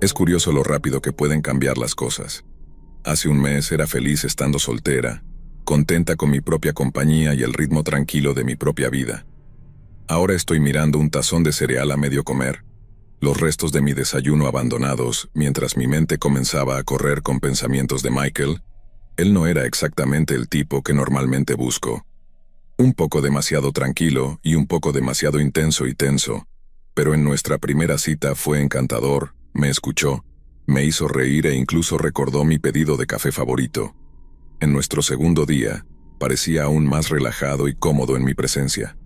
Es curioso lo rápido que pueden cambiar las cosas. Hace un mes era feliz estando soltera, contenta con mi propia compañía y el ritmo tranquilo de mi propia vida. Ahora estoy mirando un tazón de cereal a medio comer, los restos de mi desayuno abandonados, mientras mi mente comenzaba a correr con pensamientos de Michael. Él no era exactamente el tipo que normalmente busco. Un poco demasiado tranquilo y un poco demasiado intenso y tenso, pero en nuestra primera cita fue encantador, me escuchó, me hizo reír e incluso recordó mi pedido de café favorito. En nuestro segundo día, parecía aún más relajado y cómodo en mi presencia.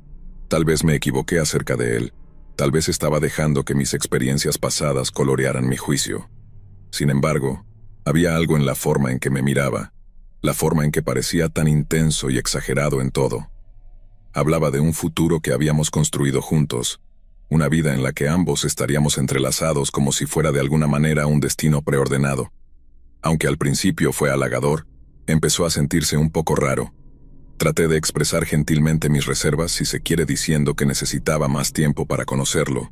Tal vez me equivoqué acerca de él, tal vez estaba dejando que mis experiencias pasadas colorearan mi juicio. Sin embargo, había algo en la forma en que me miraba, la forma en que parecía tan intenso y exagerado en todo. Hablaba de un futuro que habíamos construido juntos, una vida en la que ambos estaríamos entrelazados como si fuera de alguna manera un destino preordenado. Aunque al principio fue halagador, empezó a sentirse un poco raro. Traté de expresar gentilmente mis reservas, si se quiere, diciendo que necesitaba más tiempo para conocerlo,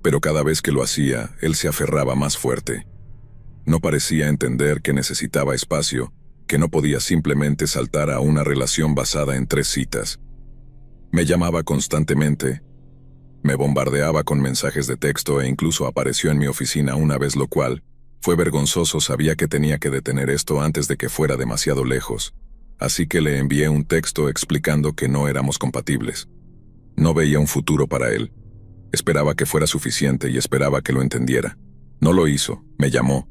pero cada vez que lo hacía, él se aferraba más fuerte. No parecía entender que necesitaba espacio, que no podía simplemente saltar a una relación basada en 3 citas. Me llamaba constantemente, me bombardeaba con mensajes de texto e incluso apareció en mi oficina una vez, lo cual fue vergonzoso. Sabía que tenía que detener esto antes de que fuera demasiado lejos, así que le envié un texto explicando que no éramos compatibles. No veía un futuro para él. Esperaba que fuera suficiente y esperaba que lo entendiera. No lo hizo, me llamó.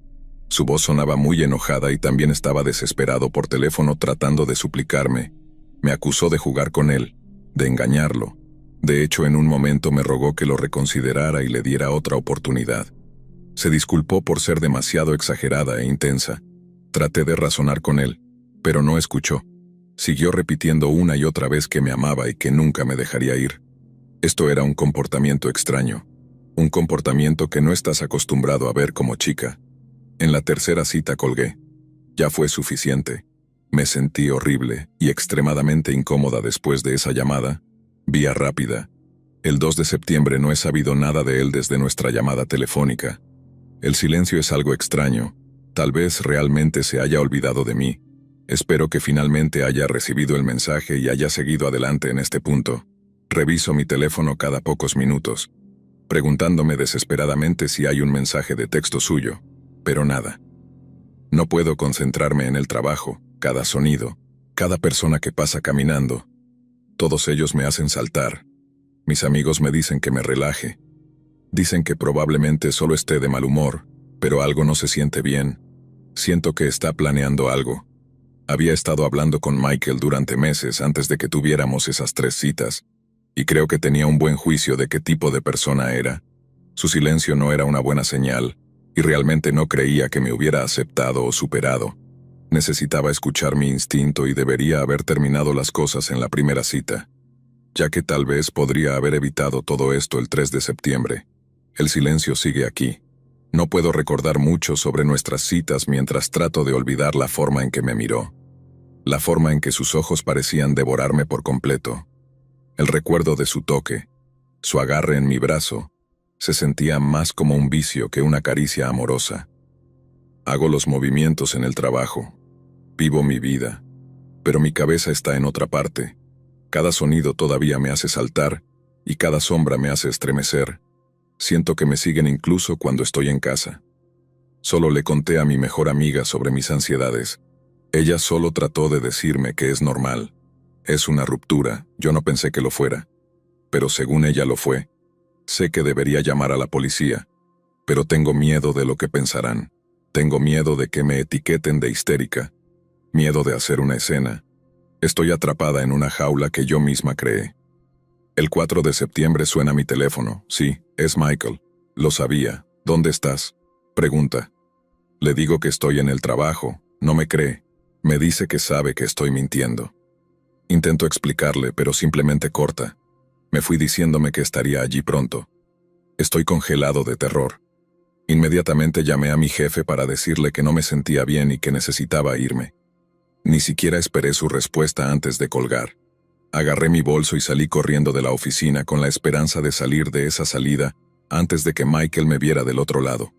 Su voz sonaba muy enojada y también estaba desesperado por teléfono tratando de suplicarme. Me acusó de jugar con él, de engañarlo. De hecho, en un momento me rogó que lo reconsiderara y le diera otra oportunidad. Se disculpó por ser demasiado exagerada e intensa. Traté de razonar con él, pero no escuchó. Siguió repitiendo una y otra vez que me amaba y que nunca me dejaría ir. Esto era un comportamiento extraño, un comportamiento que no estás acostumbrado a ver como chica. En la tercera cita colgué. Ya fue suficiente. Me sentí horrible y extremadamente incómoda después de esa llamada. Vía rápida. El 2 de septiembre no he sabido nada de él desde nuestra llamada telefónica. El silencio es algo extraño. Tal vez realmente se haya olvidado de mí. Espero que finalmente haya recibido el mensaje y haya seguido adelante en este punto. Reviso mi teléfono cada pocos minutos, preguntándome desesperadamente si hay un mensaje de texto suyo, pero nada. No puedo concentrarme en el trabajo, cada sonido, cada persona que pasa caminando. Todos ellos me hacen saltar. Mis amigos me dicen que me relaje. Dicen que probablemente solo esté de mal humor, pero algo no se siente bien. Siento que está planeando algo. Había estado hablando con Michael durante meses antes de que tuviéramos esas 3 citas, y creo que tenía un buen juicio de qué tipo de persona era. Su silencio no era una buena señal, y realmente no creía que me hubiera aceptado o superado. Necesitaba escuchar mi instinto y debería haber terminado las cosas en la primera cita, ya que tal vez podría haber evitado todo esto el 3 de septiembre. El silencio sigue aquí. No puedo recordar mucho sobre nuestras citas mientras trato de olvidar la forma en que me miró, la forma en que sus ojos parecían devorarme por completo. El recuerdo de su toque, su agarre en mi brazo, se sentía más como un vicio que una caricia amorosa. Hago los movimientos en el trabajo. Vivo mi vida, pero mi cabeza está en otra parte. Cada sonido todavía me hace saltar y cada sombra me hace estremecer. Siento que me siguen incluso cuando estoy en casa. Solo le conté a mi mejor amiga sobre mis ansiedades. Ella solo trató de decirme que es normal. Es una ruptura, yo no pensé que lo fuera. Pero según ella lo fue. Sé que debería llamar a la policía, pero tengo miedo de lo que pensarán. Tengo miedo de que me etiqueten de histérica. Miedo de hacer una escena. Estoy atrapada en una jaula que yo misma creé. El 4 de septiembre suena mi teléfono. Sí, es Michael. Lo sabía. ¿Dónde estás? Pregunta. Le digo que estoy en el trabajo. No me cree. Me dice que sabe que estoy mintiendo. Intento explicarle, pero simplemente corta. Me fui diciéndome que estaría allí pronto. Estoy congelado de terror. Inmediatamente llamé a mi jefe para decirle que no me sentía bien y que necesitaba irme. Ni siquiera esperé su respuesta antes de colgar. Agarré mi bolso y salí corriendo de la oficina con la esperanza de salir de esa salida antes de que Michael me viera del otro lado.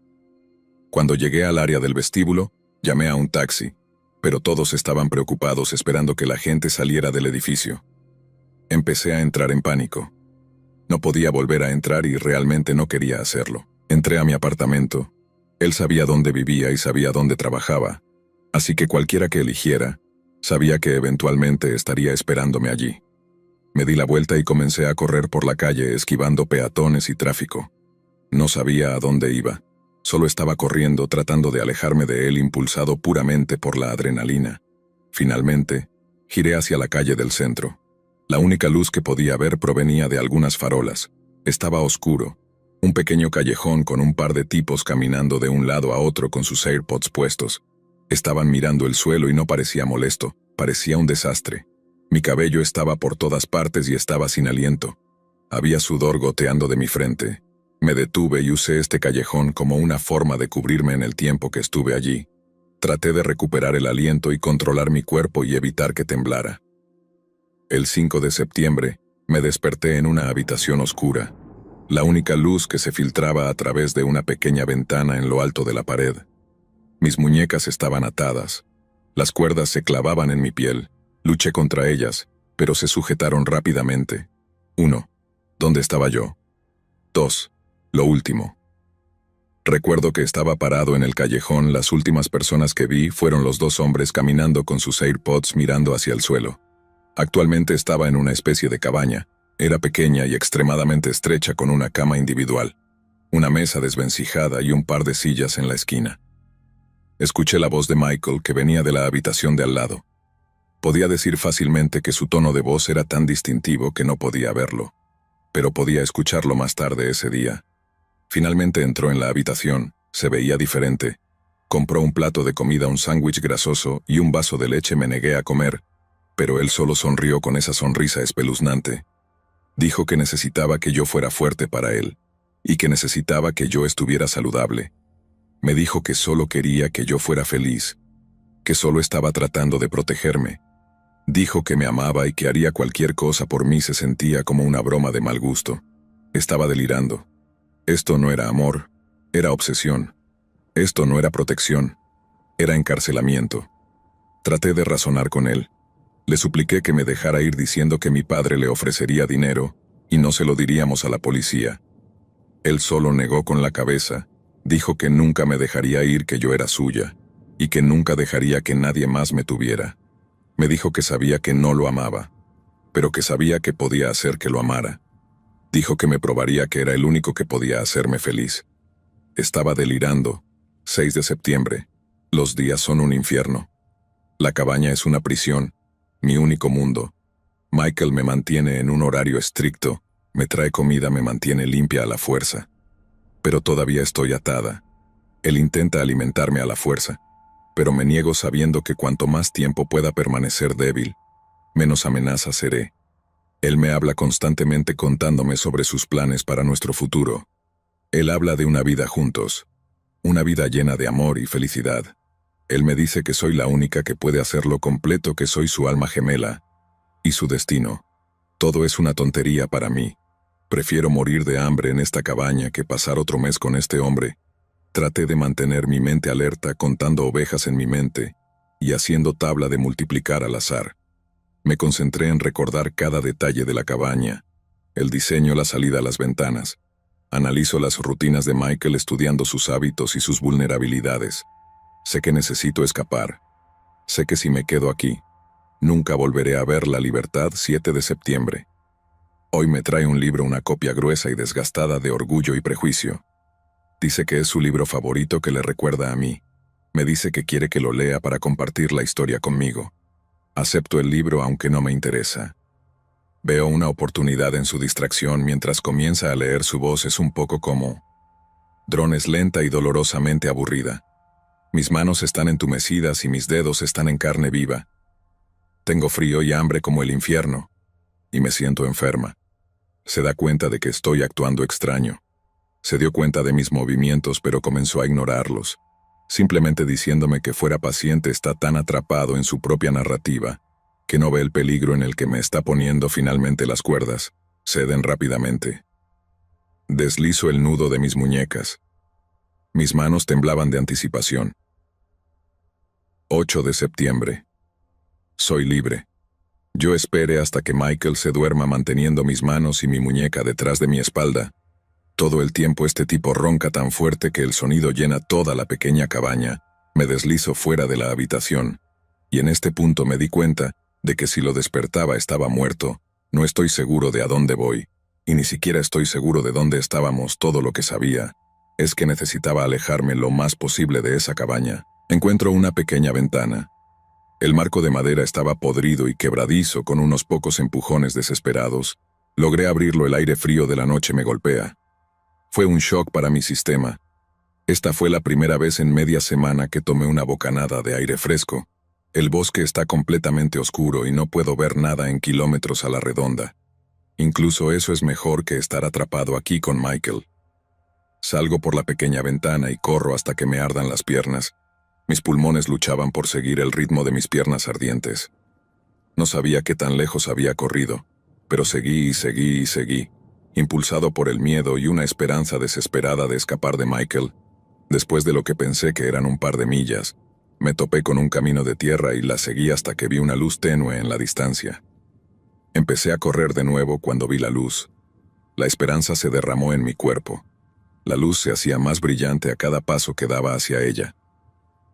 Cuando llegué al área del vestíbulo, llamé a un taxi, pero todos estaban preocupados esperando que la gente saliera del edificio. Empecé a entrar en pánico. No podía volver a entrar y realmente no quería hacerlo. Entré a mi apartamento. Él sabía dónde vivía y sabía dónde trabajaba, así que cualquiera que eligiera, sabía que eventualmente estaría esperándome allí. Me di la vuelta y comencé a correr por la calle esquivando peatones y tráfico. No sabía a dónde iba. Solo estaba corriendo tratando de alejarme de él impulsado puramente por la adrenalina. Finalmente, giré hacia la calle del centro. La única luz que podía ver provenía de algunas farolas. Estaba oscuro. Un pequeño callejón con un par de tipos caminando de un lado a otro con sus AirPods puestos. Estaban mirando el suelo y no parecía molesto, parecía un desastre. Mi cabello estaba por todas partes y estaba sin aliento. Había sudor goteando de mi frente. Me detuve y usé este callejón como una forma de cubrirme en el tiempo que estuve allí. Traté de recuperar el aliento y controlar mi cuerpo y evitar que temblara. El 5 de septiembre, me desperté en una habitación oscura. La única luz que se filtraba a través de una pequeña ventana en lo alto de la pared. Mis muñecas estaban atadas. Las cuerdas se clavaban en mi piel. Luché contra ellas, pero se sujetaron rápidamente. 1. ¿Dónde estaba yo? 2. Lo último. Recuerdo que estaba parado en el callejón. Las últimas personas que vi fueron los dos hombres caminando con sus AirPods mirando hacia el suelo. Actualmente estaba en una especie de cabaña. Era pequeña y extremadamente estrecha con una cama individual, una mesa desvencijada y un par de sillas en la esquina. Escuché la voz de Michael que venía de la habitación de al lado. Podía decir fácilmente que su tono de voz era tan distintivo que no podía verlo, pero podía escucharlo más tarde ese día. Finalmente entró en la habitación, se veía diferente. Compró un plato de comida, un sándwich grasoso y un vaso de leche. Me negué a comer, pero él solo sonrió con esa sonrisa espeluznante. Dijo que necesitaba que yo fuera fuerte para él, y que necesitaba que yo estuviera saludable. Me dijo que solo quería que yo fuera feliz, que solo estaba tratando de protegerme. Dijo que me amaba y que haría cualquier cosa por mí. Se sentía como una broma de mal gusto. Estaba delirando. Esto no era amor, era obsesión. Esto no era protección, era encarcelamiento. Traté de razonar con él. Le supliqué que me dejara ir diciendo que mi padre le ofrecería dinero y no se lo diríamos a la policía. Él solo negó con la cabeza. Dijo que nunca me dejaría ir, que yo era suya, y que nunca dejaría que nadie más me tuviera. Me dijo que sabía que no lo amaba, pero que sabía que podía hacer que lo amara. Dijo que me probaría que era el único que podía hacerme feliz. Estaba delirando. 6 de septiembre. Los días son un infierno. La cabaña es una prisión, mi único mundo. Michael me mantiene en un horario estricto, me trae comida, me mantiene limpia a la fuerza. Pero todavía estoy atada. Él intenta alimentarme a la fuerza, pero me niego sabiendo que cuanto más tiempo pueda permanecer débil, menos amenaza seré. Él me habla constantemente contándome sobre sus planes para nuestro futuro. Él habla de una vida juntos, una vida llena de amor y felicidad. Él me dice que soy la única que puede hacerlo completo, que soy su alma gemela y su destino. Todo es una tontería para mí. Prefiero morir de hambre en esta cabaña que pasar otro mes con este hombre. Traté de mantener mi mente alerta contando ovejas en mi mente y haciendo tabla de multiplicar al azar. Me concentré en recordar cada detalle de la cabaña, el diseño, la salida a las ventanas. Analizo las rutinas de Michael estudiando sus hábitos y sus vulnerabilidades. Sé que necesito escapar. Sé que si me quedo aquí, nunca volveré a ver la libertad. 7 de septiembre. Hoy me trae un libro, una copia gruesa y desgastada de Orgullo y Prejuicio. Dice que es su libro favorito, que le recuerda a mí. Me dice que quiere que lo lea para compartir la historia conmigo. Acepto el libro aunque no me interesa. Veo una oportunidad en su distracción mientras comienza a leer. Su voz es un poco como drones, lenta y dolorosamente aburrida. Mis manos están entumecidas y mis dedos están en carne viva. Tengo frío y hambre como el infierno, y me siento enferma. Se da cuenta de que estoy actuando extraño. Se dio cuenta de mis movimientos, pero comenzó a ignorarlos, simplemente diciéndome que fuera paciente. Está tan atrapado en su propia narrativa que no ve el peligro en el que me está poniendo. Finalmente las cuerdas ceden rápidamente. Deslizo el nudo de mis muñecas. Mis manos temblaban de anticipación. 8 de septiembre. Soy libre. Yo esperé hasta que Michael se duerma manteniendo mis manos y mi muñeca detrás de mi espalda. Todo el tiempo este tipo ronca tan fuerte que el sonido llena toda la pequeña cabaña. Me deslizo fuera de la habitación, y en este punto me di cuenta de que si lo despertaba estaba muerto. No estoy seguro de a dónde voy, y ni siquiera estoy seguro de dónde estábamos. Todo lo que sabía es que necesitaba alejarme lo más posible de esa cabaña. Encuentro una pequeña ventana. El marco de madera estaba podrido y quebradizo con unos pocos empujones desesperados. Logré abrirlo, el aire frío de la noche me golpea. Fue un shock para mi sistema. Esta fue la primera vez en media semana que tomé una bocanada de aire fresco. El bosque está completamente oscuro y no puedo ver nada en kilómetros a la redonda. Incluso eso es mejor que estar atrapado aquí con Michael. Salgo por la pequeña ventana y corro hasta que me ardan las piernas. Mis pulmones luchaban por seguir el ritmo de mis piernas ardientes. No sabía qué tan lejos había corrido, pero seguí y seguí y seguí, impulsado por el miedo y una esperanza desesperada de escapar de Michael. Después de lo que pensé que eran un par de millas, me topé con un camino de tierra y la seguí hasta que vi una luz tenue en la distancia. Empecé a correr de nuevo cuando vi la luz. La esperanza se derramó en mi cuerpo. La luz se hacía más brillante a cada paso que daba hacia ella.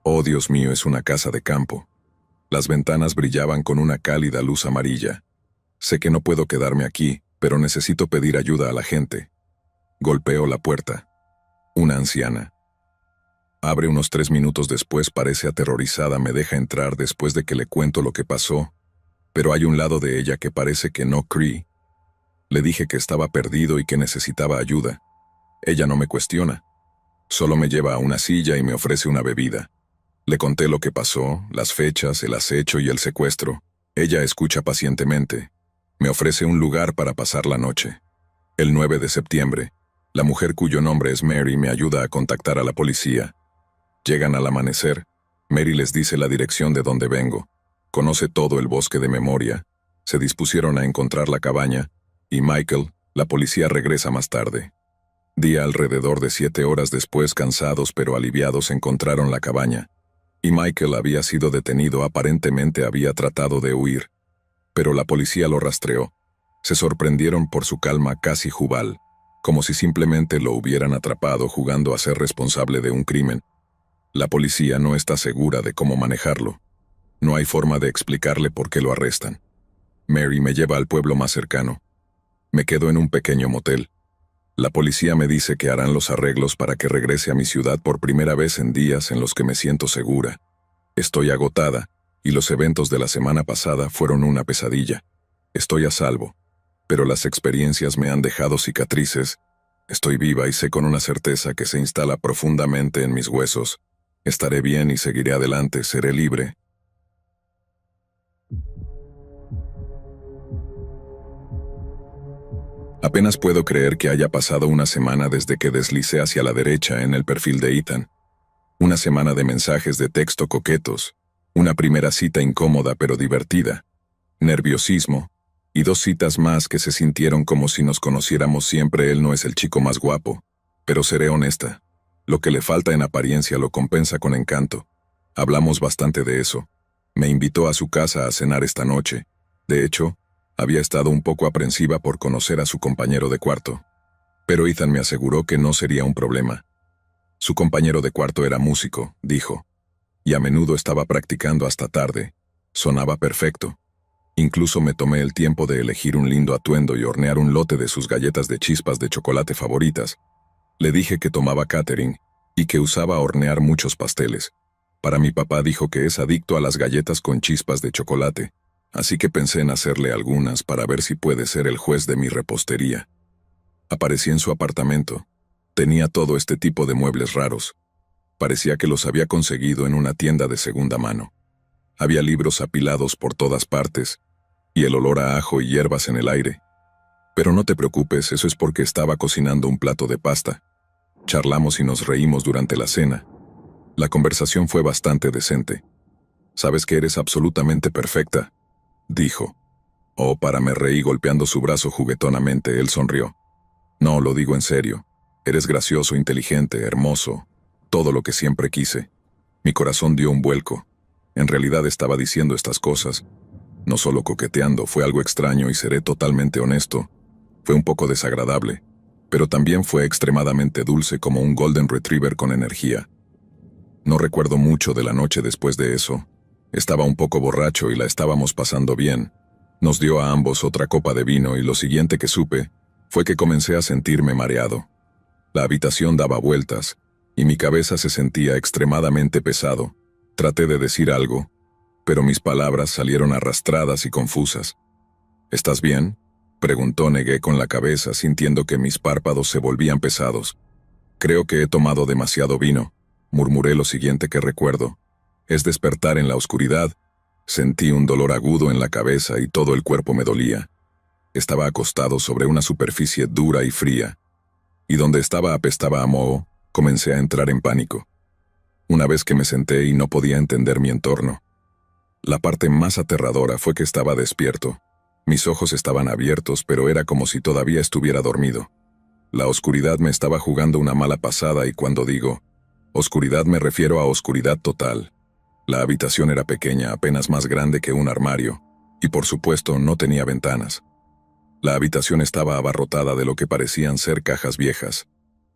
Oh, Dios mío, es una casa de campo. Las ventanas brillaban con una cálida luz amarilla. Sé que no puedo quedarme aquí, pero necesito pedir ayuda a la gente. Golpeo la puerta. Una anciana. Abre unos 3 minutos después, parece aterrorizada, me deja entrar después de que le cuento lo que pasó, pero hay un lado de ella que parece que no cree. Le dije que estaba perdido y que necesitaba ayuda. Ella no me cuestiona. Solo me lleva a una silla y me ofrece una bebida. Le conté lo que pasó, las fechas, el acecho y el secuestro. Ella escucha pacientemente. Me ofrece un lugar para pasar la noche. El 9 de septiembre, la mujer cuyo nombre es Mary me ayuda a contactar a la policía. Llegan al amanecer. Mary les dice la dirección de donde vengo. Conoce todo el bosque de memoria. Se dispusieron a encontrar la cabaña, y Michael, la policía, regresa más tarde. Día alrededor de 7 horas después, cansados pero aliviados, encontraron la cabaña. Y Michael había sido detenido, aparentemente había tratado de huir. Pero la policía lo rastreó. Se sorprendieron por su calma casi jubal, como si simplemente lo hubieran atrapado jugando a ser responsable de un crimen. La policía no está segura de cómo manejarlo. No hay forma de explicarle por qué lo arrestan. Mary me lleva al pueblo más cercano. Me quedo en un pequeño motel. La policía me dice que harán los arreglos para que regrese a mi ciudad por primera vez en días en los que me siento segura. Estoy agotada, y los eventos de la semana pasada fueron una pesadilla. Estoy a salvo, pero las experiencias me han dejado cicatrices. Estoy viva y sé con una certeza que se instala profundamente en mis huesos. Estaré bien y seguiré adelante, seré libre. Apenas puedo creer que haya pasado una semana desde que deslicé hacia la derecha en el perfil de Ethan. Una semana de mensajes de texto coquetos, una primera cita incómoda pero divertida, nerviosismo, y 2 citas más que se sintieron como si nos conociéramos siempre. Él no es el chico más guapo, pero seré honesta. Lo que le falta en apariencia lo compensa con encanto. Hablamos bastante de eso. Me invitó a su casa a cenar esta noche. De hecho, había estado un poco aprensiva por conocer a su compañero de cuarto. Pero Ethan me aseguró que no sería un problema. Su compañero de cuarto era músico, dijo, y a menudo estaba practicando hasta tarde. Sonaba perfecto. Incluso me tomé el tiempo de elegir un lindo atuendo y hornear un lote de sus galletas de chispas de chocolate favoritas. Le dije que tomaba catering y que usaba hornear muchos pasteles. Para mi papá, dijo que es adicto a las galletas con chispas de chocolate, así que pensé en hacerle algunas para ver si puede ser el juez de mi repostería. Aparecí en su apartamento. Tenía todo este tipo de muebles raros. Parecía que los había conseguido en una tienda de segunda mano. Había libros apilados por todas partes, y el olor a ajo y hierbas en el aire. Pero no te preocupes, eso es porque estaba cocinando un plato de pasta. Charlamos y nos reímos durante la cena. La conversación fue bastante decente. «Sabes que eres absolutamente perfecta», dijo. Oh, me reí golpeando su brazo juguetonamente. Él sonrió. «No, lo digo en serio. Eres gracioso, inteligente, hermoso. todo lo que siempre quise. Mi corazón dio un vuelco. En realidad estaba diciendo estas cosas. No solo coqueteando, fue algo extraño y seré totalmente honesto. Fue un poco desagradable, pero también fue extremadamente dulce como un Golden Retriever con energía. No recuerdo mucho de la noche después de eso. Estaba un poco borracho y la estábamos pasando bien. Nos dio a ambos otra copa de vino y lo siguiente que supe fue que comencé a sentirme mareado. La habitación daba vueltas y mi cabeza se sentía extremadamente pesado. Traté de decir algo, pero mis palabras salieron arrastradas y confusas. ¿Estás bien?, preguntó. Negué con la cabeza, sintiendo que mis párpados se volvían pesados. Creo que he tomado demasiado vino, murmuré. Lo siguiente que recuerdo es despertar en la oscuridad. Sentí un dolor agudo en la cabeza y todo el cuerpo me dolía. Estaba acostado sobre una superficie dura y fría, y donde estaba apestaba a moho. Comencé a entrar en pánico. Una vez que me senté y no podía entender mi entorno. La parte más aterradora fue que estaba despierto. Mis ojos estaban abiertos, pero era como si todavía estuviera dormido. La oscuridad me estaba jugando una mala pasada, y cuando digo oscuridad me refiero a oscuridad total. La habitación era pequeña, apenas más grande que un armario, y por supuesto no tenía ventanas. La habitación estaba abarrotada de lo que parecían ser cajas viejas,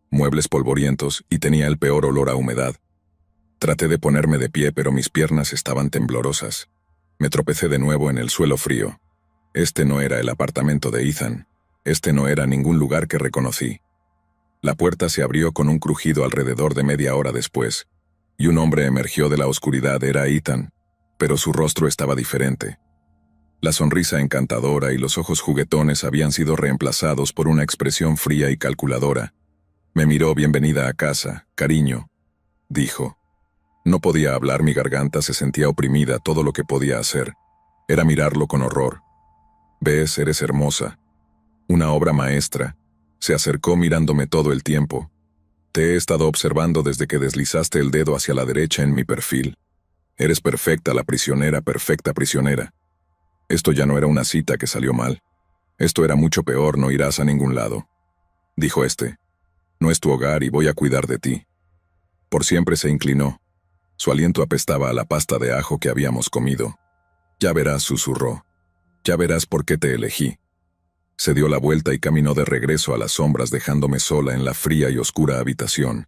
muebles polvorientos, y tenía el peor olor a humedad. Traté de ponerme de pie, pero mis piernas estaban temblorosas. Me tropecé de nuevo en el suelo frío. Este no era el apartamento de Ethan. Este no era ningún lugar que reconocí. La puerta se abrió con un crujido alrededor de media hora después, y un hombre emergió de la oscuridad. Era Ethan, pero su rostro estaba diferente. La sonrisa encantadora y los ojos juguetones habían sido reemplazados por una expresión fría y calculadora. Me miró. Bienvenida a casa, cariño, dijo. No podía hablar, mi garganta se sentía oprimida. Todo lo que podía hacer era mirarlo con horror. ¿Ves? Eres hermosa. Una obra maestra. Se acercó mirándome todo el tiempo. Te he estado observando desde que deslizaste el dedo hacia la derecha en mi perfil. Eres perfecta, la prisionera, perfecta prisionera. Esto ya no era una cita que salió mal. Esto era mucho peor. No irás a ningún lado, dijo este. No es tu hogar y voy a cuidar de ti. Por siempre. Se inclinó. Su aliento apestaba a la pasta de ajo que habíamos comido. Ya verás, susurró. Ya verás por qué te elegí. Se dio la vuelta y caminó de regreso a las sombras, dejándome sola en la fría y oscura habitación.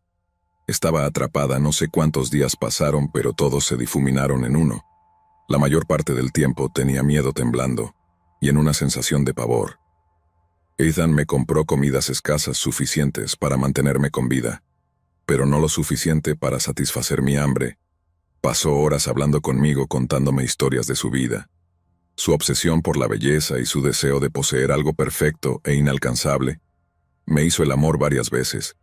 Estaba atrapada. No sé cuántos días pasaron, pero todos se difuminaron en uno. La mayor parte del tiempo tenía miedo, temblando, y en una sensación de pavor. Ethan me compró comidas escasas, suficientes para mantenerme con vida, pero no lo suficiente para satisfacer mi hambre. Pasó horas hablando conmigo, contándome historias de su vida, su obsesión por la belleza y su deseo de poseer algo perfecto e inalcanzable. Me hizo el amor varias veces.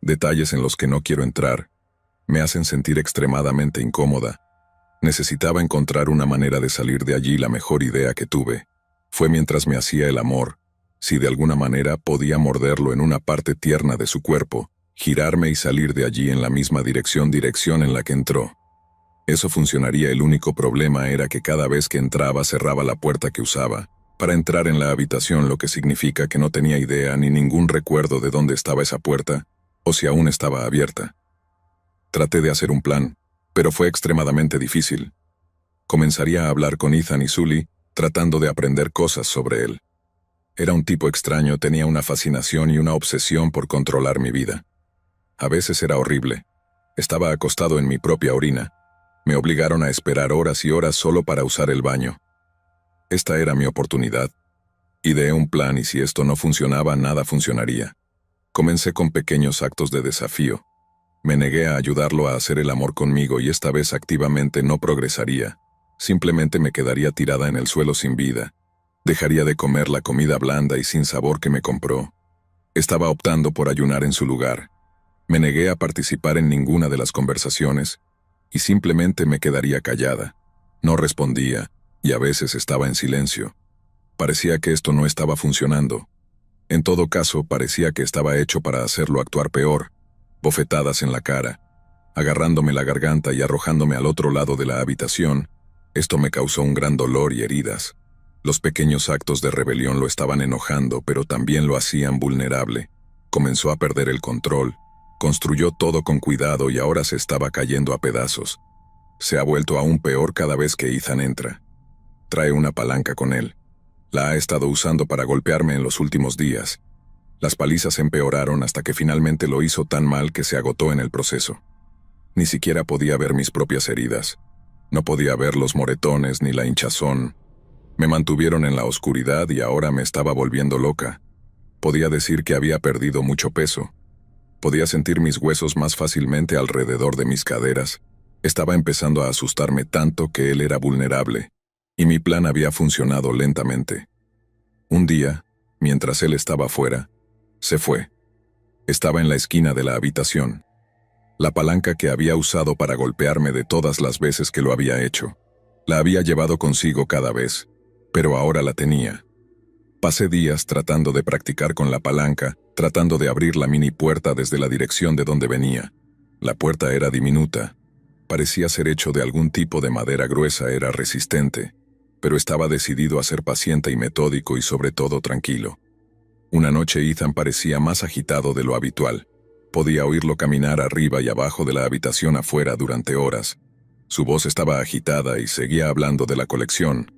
Detalles en los que no quiero entrar. Me hacen sentir extremadamente incómoda. Necesitaba encontrar una manera de salir de allí. La mejor idea que tuve fue mientras me hacía el amor. Si de alguna manera podía morderlo en una parte tierna de su cuerpo, girarme y salir de allí en la misma dirección en la que entró. Eso funcionaría. El único problema era que cada vez que entraba cerraba la puerta que usaba para entrar en la habitación, lo que significa que no tenía idea ni ningún recuerdo de dónde estaba esa puerta, o si aún estaba abierta. Traté de hacer un plan, pero fue extremadamente difícil. Comenzaría a hablar con Ethan y Sully, tratando de aprender cosas sobre él. Era un tipo extraño, tenía una fascinación y una obsesión por controlar mi vida. A veces era horrible. Estaba acostado en mi propia orina. Me obligaron a esperar horas y horas solo para usar el baño. Esta era mi oportunidad. Ideé un plan y si esto no funcionaba, nada funcionaría. Comencé con pequeños actos de desafío. Me negué a ayudarlo a hacer el amor conmigo y esta vez activamente no progresaría. Simplemente me quedaría tirada en el suelo sin vida. Dejaría de comer la comida blanda y sin sabor que me compró. Estaba optando por ayunar en su lugar. Me negué a participar en ninguna de las conversaciones y simplemente me quedaría callada. No respondía y a veces estaba en silencio. Parecía que esto no estaba funcionando. En todo caso, parecía que estaba hecho para hacerlo actuar peor. Bofetadas en la cara, agarrándome la garganta y arrojándome al otro lado de la habitación. Esto me causó un gran dolor y heridas. Los pequeños actos de rebelión lo estaban enojando, pero también lo hacían vulnerable. Comenzó a perder el control. Construyó todo con cuidado y ahora se estaba cayendo a pedazos. Se ha vuelto aún peor cada vez que Ethan entra. Trae una palanca con él. La ha estado usando para golpearme en los últimos días. Las palizas empeoraron hasta que finalmente lo hizo tan mal que se agotó en el proceso. Ni siquiera podía ver mis propias heridas. No podía ver los moretones ni la hinchazón. Me mantuvieron en la oscuridad y ahora me estaba volviendo loca. Podía decir que había perdido mucho peso. Podía sentir mis huesos más fácilmente alrededor de mis caderas. Estaba empezando a asustarme tanto que él era vulnerable, y mi plan había funcionado lentamente. Un día, mientras él estaba afuera, se fue. Estaba en la esquina de la habitación. La palanca que había usado para golpearme de todas las veces que lo había hecho. La había llevado consigo cada vez, pero ahora la tenía. Pasé días tratando de practicar con la palanca, tratando de abrir la mini puerta desde la dirección de donde venía. La puerta era diminuta. Parecía ser hecho de algún tipo de madera gruesa, era resistente, pero estaba decidido a ser paciente y metódico y sobre todo tranquilo. Una noche Ethan parecía más agitado de lo habitual. Podía oírlo caminar arriba y abajo de la habitación afuera durante horas. Su voz estaba agitada y seguía hablando de la colección,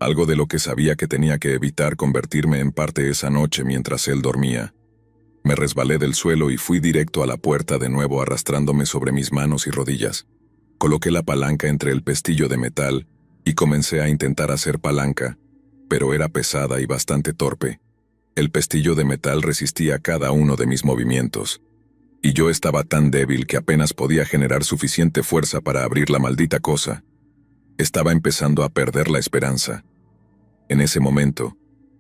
algo de lo que sabía que tenía que evitar convertirme en parte esa noche mientras él dormía. Me resbalé del suelo y fui directo a la puerta de nuevo arrastrándome sobre mis manos y rodillas. Coloqué la palanca entre el pestillo de metal y comencé a intentar hacer palanca, pero era pesada y bastante torpe. El pestillo de metal resistía cada uno de mis movimientos, y yo estaba tan débil que apenas podía generar suficiente fuerza para abrir la maldita cosa. Estaba empezando a perder la esperanza. En ese momento,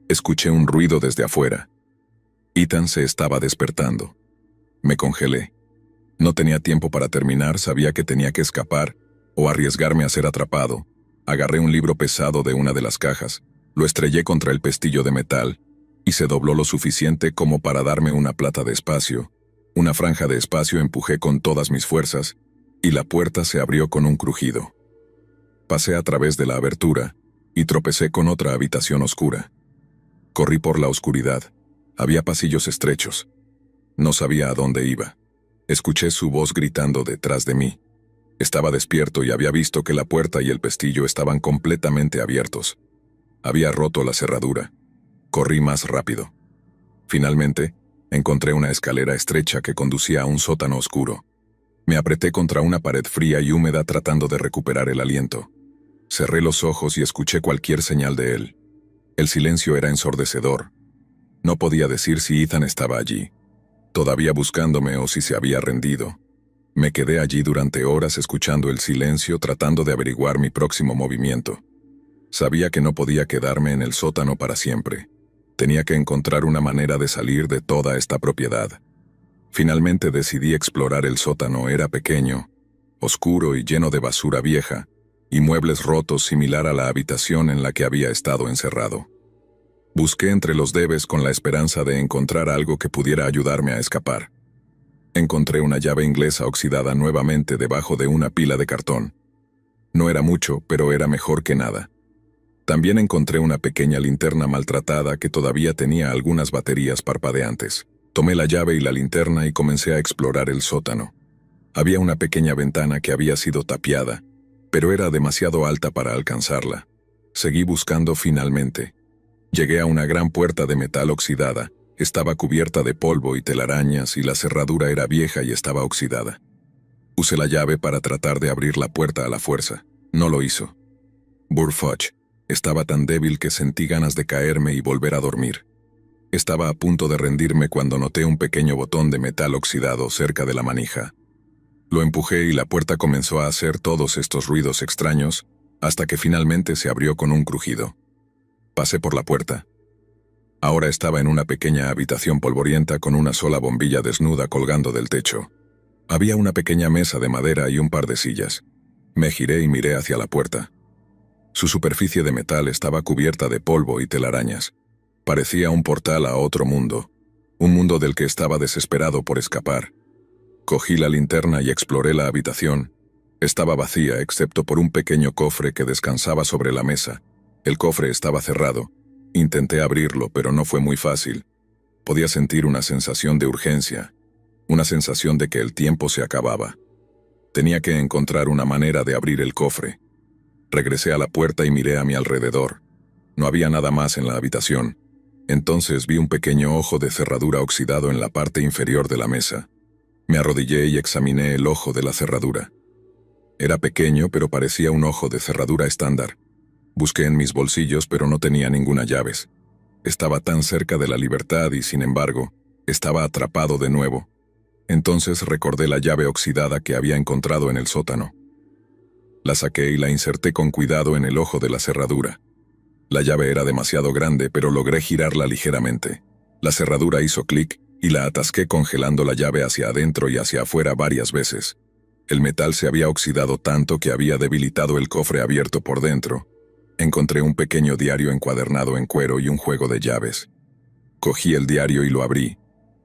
escuché un ruido desde afuera. Ethan se estaba despertando. Me congelé. No tenía tiempo para terminar, sabía que tenía que escapar o arriesgarme a ser atrapado. Agarré un libro pesado de una de las cajas, lo estrellé contra el pestillo de metal y se dobló lo suficiente como para darme una plata de espacio. Una franja de espacio empujé con todas mis fuerzas y la puerta se abrió con un crujido. Pasé a través de la abertura y tropecé con otra habitación oscura. Corrí por la oscuridad. Había pasillos estrechos. No sabía a dónde iba. Escuché su voz gritando detrás de mí. Estaba despierto y había visto que la puerta y el pestillo estaban completamente abiertos. Había roto la cerradura. Corrí más rápido. Finalmente, encontré una escalera estrecha que conducía a un sótano oscuro. Me apreté contra una pared fría y húmeda tratando de recuperar el aliento. Cerré los ojos y escuché cualquier señal de él. El silencio era ensordecedor. No podía decir si Ethan estaba allí, todavía buscándome o si se había rendido. Me quedé allí durante horas escuchando el silencio tratando de averiguar mi próximo movimiento. Sabía que no podía quedarme en el sótano para siempre. Tenía que encontrar una manera de salir de toda esta propiedad. Finalmente decidí explorar el sótano. Era pequeño, oscuro y lleno de basura vieja, y muebles rotos similar a la habitación en la que había estado encerrado. Busqué entre los debes con la esperanza de encontrar algo que pudiera ayudarme a escapar. Encontré una llave inglesa oxidada nuevamente debajo de una pila de cartón. No era mucho, pero era mejor que nada. También encontré una pequeña linterna maltratada que todavía tenía algunas baterías parpadeantes. Tomé la llave y la linterna y comencé a explorar el sótano. Había una pequeña ventana que había sido tapiada, pero era demasiado alta para alcanzarla. Seguí buscando finalmente. Llegué a una gran puerta de metal oxidada. Estaba cubierta de polvo y telarañas y la cerradura era vieja y estaba oxidada. Usé la llave para tratar de abrir la puerta a la fuerza. No lo hizo. Burfuch. Estaba tan débil que sentí ganas de caerme y volver a dormir. Estaba a punto de rendirme cuando noté un pequeño botón de metal oxidado cerca de la manija. Lo empujé y la puerta comenzó a hacer todos estos ruidos extraños, hasta que finalmente se abrió con un crujido. Pasé por la puerta. Ahora estaba en una pequeña habitación polvorienta con una sola bombilla desnuda colgando del techo. Había una pequeña mesa de madera y un par de sillas. Me giré y miré hacia la puerta. Su superficie de metal estaba cubierta de polvo y telarañas. Parecía un portal a otro mundo, un mundo del que estaba desesperado por escapar. Cogí la linterna y exploré la habitación. Estaba vacía excepto por un pequeño cofre que descansaba sobre la mesa. El cofre estaba cerrado. Intenté abrirlo, pero no fue muy fácil. Podía sentir una sensación de urgencia, una sensación de que el tiempo se acababa. Tenía que encontrar una manera de abrir el cofre. Regresé a la puerta y miré a mi alrededor. No había nada más en la habitación. Entonces vi un pequeño ojo de cerradura oxidado en la parte inferior de la mesa. Me arrodillé y examiné el ojo de la cerradura. Era pequeño, pero parecía un ojo de cerradura estándar. Busqué en mis bolsillos, pero no tenía ninguna llaves. Estaba tan cerca de la libertad y, sin embargo, estaba atrapado de nuevo. Entonces recordé la llave oxidada que había encontrado en el sótano. La saqué y la inserté con cuidado en el ojo de la cerradura. La llave era demasiado grande, pero logré girarla ligeramente. La cerradura hizo clic y la atasqué congelando la llave hacia adentro y hacia afuera varias veces. El metal se había oxidado tanto que había debilitado el cofre abierto por dentro. Encontré un pequeño diario encuadernado en cuero y un juego de llaves. Cogí el diario y lo abrí.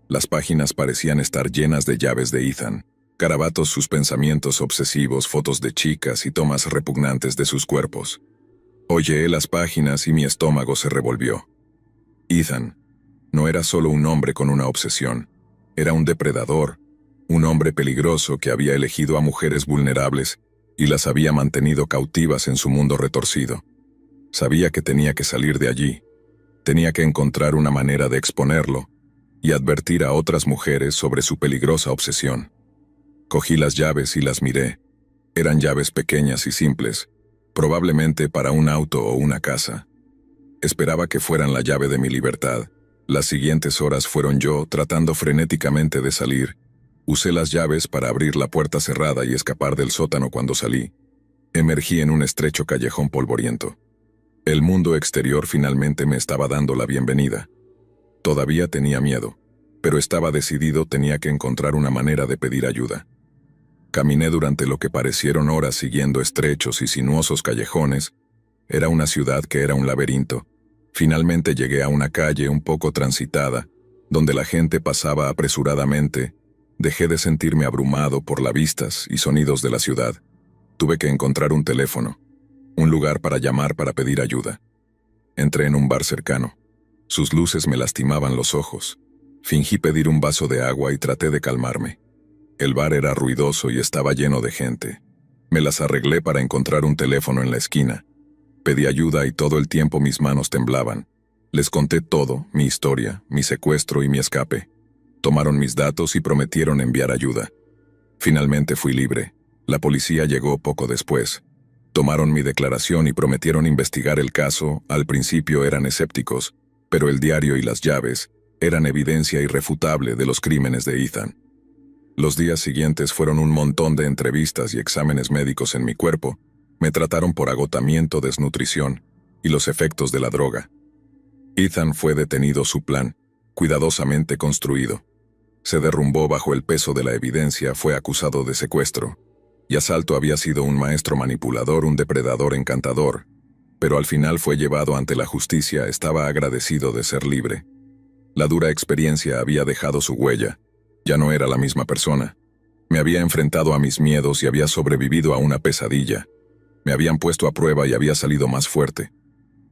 Las páginas parecían estar llenas de llaves de Ethan, garabatos, sus pensamientos obsesivos, fotos de chicas y tomas repugnantes de sus cuerpos. Hojeé las páginas y mi estómago se revolvió. Ethan no era solo un hombre con una obsesión, era un depredador, un hombre peligroso que había elegido a mujeres vulnerables y las había mantenido cautivas en su mundo retorcido. Sabía que tenía que salir de allí, tenía que encontrar una manera de exponerlo y advertir a otras mujeres sobre su peligrosa obsesión. Cogí las llaves y las miré. Eran llaves pequeñas y simples, probablemente para un auto o una casa. Esperaba que fueran la llave de mi libertad. Las siguientes horas fueron yo tratando frenéticamente de salir. Usé las llaves para abrir la puerta cerrada y escapar del sótano cuando salí. Emergí en un estrecho callejón polvoriento. El mundo exterior finalmente me estaba dando la bienvenida. Todavía tenía miedo, pero estaba decidido, tenía que encontrar una manera de pedir ayuda. Caminé durante lo que parecieron horas siguiendo estrechos y sinuosos callejones. Era una ciudad que era un laberinto. Finalmente llegué a una calle un poco transitada, donde la gente pasaba apresuradamente. Dejé de sentirme abrumado por las vistas y sonidos de la ciudad. Tuve que encontrar un teléfono, un lugar para llamar para pedir ayuda. Entré en un bar cercano. Sus luces me lastimaban los ojos. Fingí pedir un vaso de agua y traté de calmarme. El bar era ruidoso y estaba lleno de gente. Me las arreglé para encontrar un teléfono en la esquina. Pedí ayuda y todo el tiempo mis manos temblaban. Les conté todo, mi historia, mi secuestro y mi escape. Tomaron mis datos y prometieron enviar ayuda. Finalmente fui libre. La policía llegó poco después. Tomaron mi declaración y prometieron investigar el caso. Al principio eran escépticos, pero el diario y las llaves eran evidencia irrefutable de los crímenes de Ethan. Los días siguientes fueron un montón de entrevistas y exámenes médicos en mi cuerpo. Me trataron por agotamiento, desnutrición y los efectos de la droga. Ethan fue detenido, su plan, cuidadosamente construido. Se derrumbó bajo el peso de la evidencia, fue acusado de secuestro y asalto. Había sido un maestro manipulador, un depredador encantador, pero al final fue llevado ante la justicia. Estaba agradecido de ser libre. La dura experiencia había dejado su huella. Ya no era la misma persona. Me había enfrentado a mis miedos y había sobrevivido a una pesadilla. Me habían puesto a prueba y había salido más fuerte.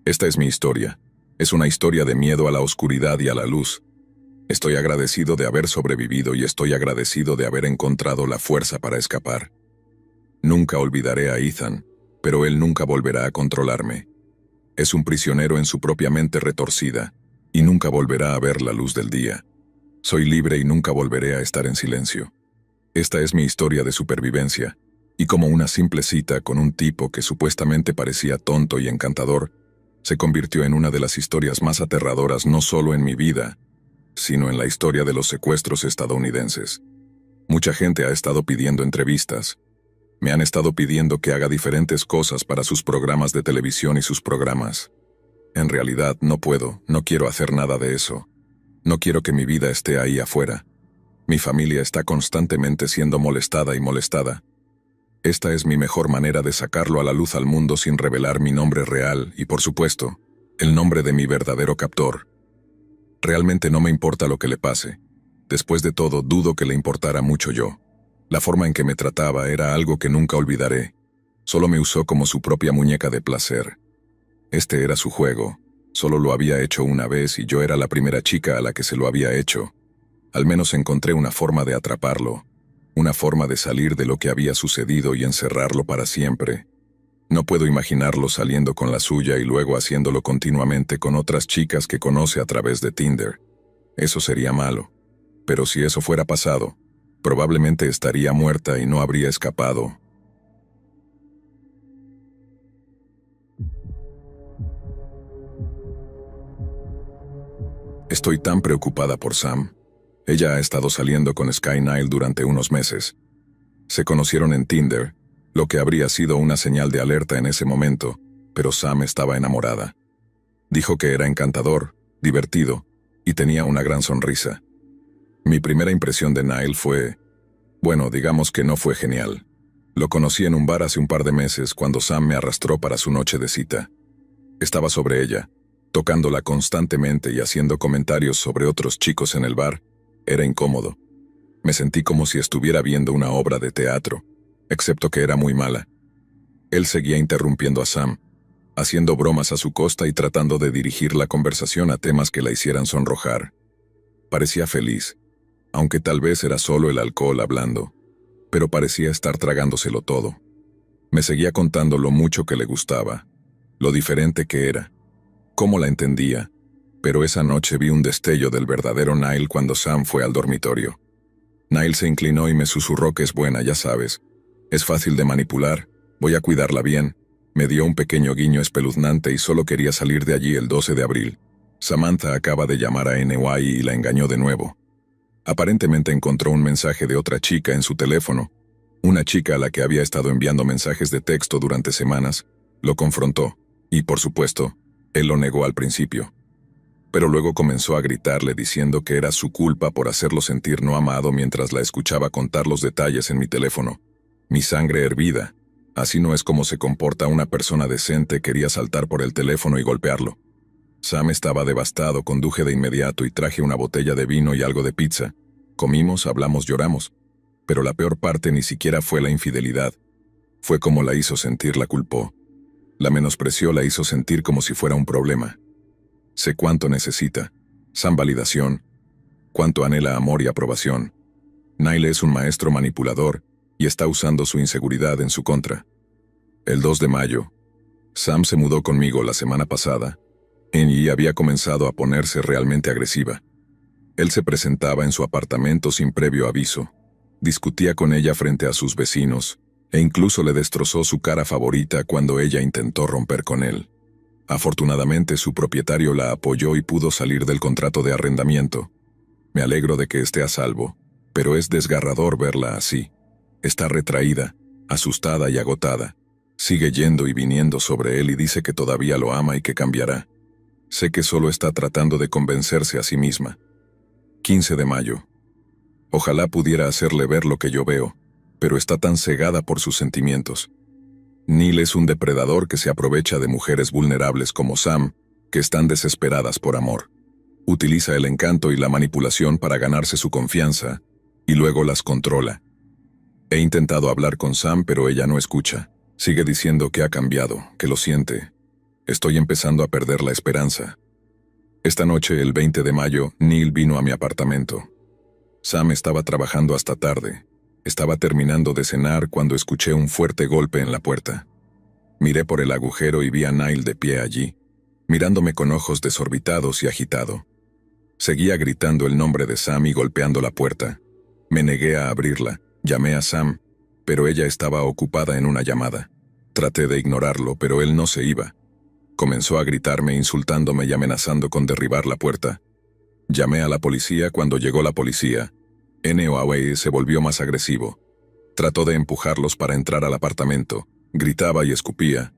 Esta es mi historia. Es una historia de miedo a la oscuridad y a la luz. Estoy agradecido de haber sobrevivido y estoy agradecido de haber encontrado la fuerza para escapar. Nunca olvidaré a Ethan, pero él nunca volverá a controlarme. Es un prisionero en su propia mente retorcida y nunca volverá a ver la luz del día. Soy libre y nunca volveré a estar en silencio. Esta es mi historia de supervivencia, y como una simple cita con un tipo que supuestamente parecía tonto y encantador, se convirtió en una de las historias más aterradoras no solo en mi vida, sino en la historia de los secuestros estadounidenses. Mucha gente ha estado pidiendo entrevistas. Me han estado pidiendo que haga diferentes cosas para sus programas de televisión y sus programas. En realidad no puedo, no quiero hacer nada de eso. No quiero que mi vida esté ahí afuera. Mi familia está constantemente siendo molestada y molestada. Esta es mi mejor manera de sacarlo a la luz al mundo sin revelar mi nombre real y, por supuesto, el nombre de mi verdadero captor. Realmente no me importa lo que le pase. Después de todo, dudo que le importara mucho yo. La forma en que me trataba era algo que nunca olvidaré. Solo me usó como su propia muñeca de placer. Este era su juego. Solo lo había hecho una vez y yo era la primera chica a la que se lo había hecho. Al menos encontré una forma de atraparlo, una forma de salir de lo que había sucedido y encerrarlo para siempre. No puedo imaginarlo saliendo con la suya y luego haciéndolo continuamente con otras chicas que conoce a través de Tinder. Eso sería malo. Pero si eso fuera pasado, probablemente estaría muerta y no habría escapado. Estoy tan preocupada por Sam. Ella ha estado saliendo con Sky Nile durante unos meses. Se conocieron en Tinder, lo que habría sido una señal de alerta en ese momento, pero Sam estaba enamorada. Dijo que era encantador, divertido, y tenía una gran sonrisa. Mi primera impresión de Nile fue, bueno, digamos que no fue genial. Lo conocí en un bar hace un par de meses cuando Sam me arrastró para su noche de cita. Estaba sobre ella, tocándola constantemente y haciendo comentarios sobre otros chicos en el bar. Era incómodo. Me sentí como si estuviera viendo una obra de teatro, excepto que era muy mala. Él seguía interrumpiendo a Sam, haciendo bromas a su costa y tratando de dirigir la conversación a temas que la hicieran sonrojar. Parecía feliz, aunque tal vez era solo el alcohol hablando, pero parecía estar tragándoselo todo. Me seguía contando lo mucho que le gustaba, lo diferente que era, cómo la entendía, pero esa noche vi un destello del verdadero Nile cuando Sam fue al dormitorio. Nile se inclinó y me susurró que es buena, ya sabes. Es fácil de manipular, voy a cuidarla bien. Me dio un pequeño guiño espeluznante y solo quería salir de allí el 12 de abril. Samantha acaba de llamar a NY y la engañó de nuevo. Aparentemente encontró un mensaje de otra chica en su teléfono, una chica a la que había estado enviando mensajes de texto durante semanas. Lo confrontó, y por supuesto, él lo negó al principio. Pero luego comenzó a gritarle diciendo que era su culpa por hacerlo sentir no amado mientras la escuchaba contar los detalles en mi teléfono. Mi sangre hervida. Así no es como se comporta una persona decente. Quería saltar por el teléfono y golpearlo. Sam estaba devastado, conduje de inmediato y traje una botella de vino y algo de pizza. Comimos, hablamos, lloramos. Pero la peor parte ni siquiera fue la infidelidad. Fue como la hizo sentir, la culpó. La menospreció, la hizo sentir como si fuera un problema. Sé cuánto necesita. Sam validación. Cuánto anhela amor y aprobación. Nile es un maestro manipulador y está usando su inseguridad en su contra. El 2 de mayo, Sam se mudó conmigo la semana pasada y había comenzado a ponerse realmente agresiva. Él se presentaba en su apartamento sin previo aviso, discutía con ella frente a sus vecinos e incluso le destrozó su cara favorita cuando ella intentó romper con él. Afortunadamente su propietario la apoyó y pudo salir del contrato de arrendamiento. Me alegro de que esté a salvo, pero es desgarrador verla así. Está retraída, asustada y agotada. Sigue yendo y viniendo sobre él y dice que todavía lo ama y que cambiará. Sé que solo está tratando de convencerse a sí misma. 15 de mayo. Ojalá pudiera hacerle ver lo que yo veo, pero está tan cegada por sus sentimientos. Nile es un depredador que se aprovecha de mujeres vulnerables como Sam, que están desesperadas por amor. Utiliza el encanto y la manipulación para ganarse su confianza, y luego las controla. He intentado hablar con Sam, pero ella no escucha. Sigue diciendo que ha cambiado, que lo siente. Estoy empezando a perder la esperanza. Esta noche, el 20 de mayo, Neil vino a mi apartamento. Sam estaba trabajando hasta tarde. Estaba terminando de cenar cuando escuché un fuerte golpe en la puerta. Miré por el agujero y vi a Nile de pie allí, mirándome con ojos desorbitados y agitado. Seguía gritando el nombre de Sam y golpeando la puerta. Me negué a abrirla, llamé a Sam, pero ella estaba ocupada en una llamada. Traté de ignorarlo, pero él no se iba. Comenzó a gritarme, insultándome y amenazando con derribar la puerta. Llamé a la policía. Cuando llegó la policía, NOAA se volvió más agresivo. Trató de empujarlos para entrar al apartamento. Gritaba y escupía.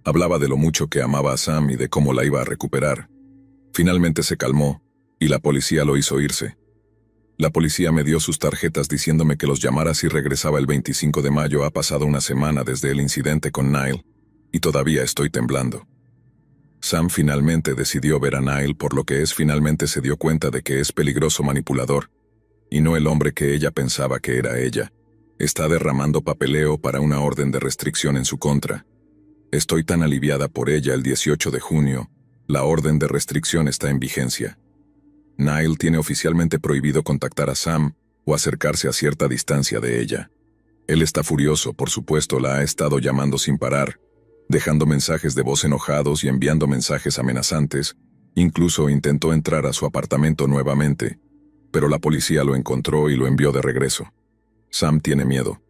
Hablaba de lo mucho que amaba a Sam y de cómo la iba a recuperar. Finalmente se calmó, y la policía lo hizo irse. La policía me dio sus tarjetas diciéndome que los llamara si regresaba el 25 de mayo. Ha pasado una semana desde el incidente con Nile, y todavía estoy temblando. Sam finalmente decidió ver a Nile por lo que es. Finalmente se dio cuenta de que es peligroso manipulador, y no el hombre que ella pensaba que era ella. Está derramando papeleo para una orden de restricción en su contra. Estoy tan aliviada por ella. El 18 de junio, la orden de restricción está en vigencia. Nile tiene oficialmente prohibido contactar a Sam o acercarse a cierta distancia de ella. Él está furioso, por supuesto, la ha estado llamando sin parar, dejando mensajes de voz enojados y enviando mensajes amenazantes. Incluso intentó entrar a su apartamento nuevamente, pero la policía lo encontró y lo envió de regreso. Sam tiene miedo,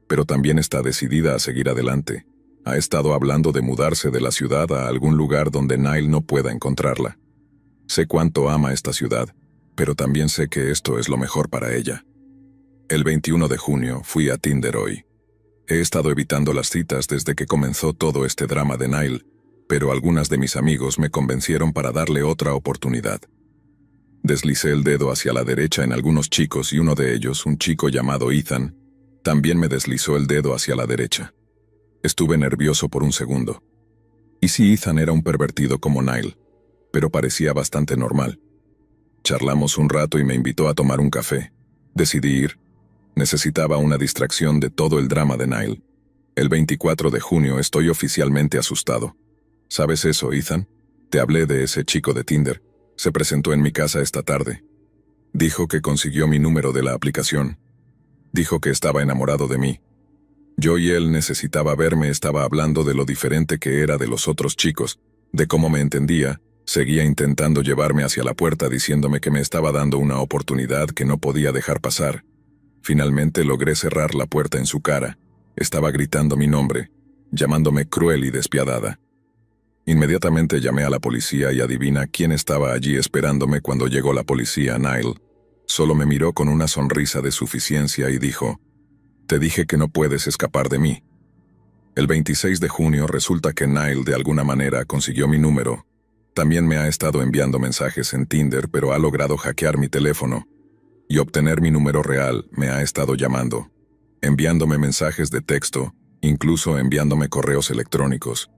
pero también está decidida a seguir adelante. Ha estado hablando de mudarse de la ciudad a algún lugar donde Nile no pueda encontrarla. Sé cuánto ama esta ciudad, pero también sé que esto es lo mejor para ella. El 21 de junio fui a Tinder hoy. He estado evitando las citas desde que comenzó todo este drama de Nile, pero algunas de mis amigos me convencieron para darle otra oportunidad. Deslicé el dedo hacia la derecha en algunos chicos y uno de ellos, un chico llamado Ethan, también me deslizó el dedo hacia la derecha. Estuve nervioso por un segundo. ¿Y si Ethan era un pervertido como Nile? Pero parecía bastante normal. Charlamos un rato y me invitó a tomar un café. Decidí ir. Necesitaba una distracción de todo el drama de Nile. El 24 de junio estoy oficialmente asustado. ¿Sabes eso, Ethan? Te hablé de ese chico de Tinder. Se presentó en mi casa esta tarde. Dijo que consiguió mi número de la aplicación. Dijo que estaba enamorado de mí. Yo y él necesitaba verme, estaba hablando de lo diferente que era de los otros chicos, de cómo me entendía. Seguía intentando llevarme hacia la puerta diciéndome que me estaba dando una oportunidad que no podía dejar pasar. Finalmente logré cerrar la puerta en su cara. Estaba gritando mi nombre, llamándome cruel y despiadada. Inmediatamente llamé a la policía y adivina quién estaba allí esperándome cuando llegó la policía, Nile. Solo me miró con una sonrisa de suficiencia y dijo, «Te dije que no puedes escapar de mí». El 26 de junio resulta que Nile de alguna manera consiguió mi número. También me ha estado enviando mensajes en Tinder, pero ha logrado hackear mi teléfono y obtener mi número real. Me ha estado llamando, enviándome mensajes de texto, incluso enviándome correos electrónicos.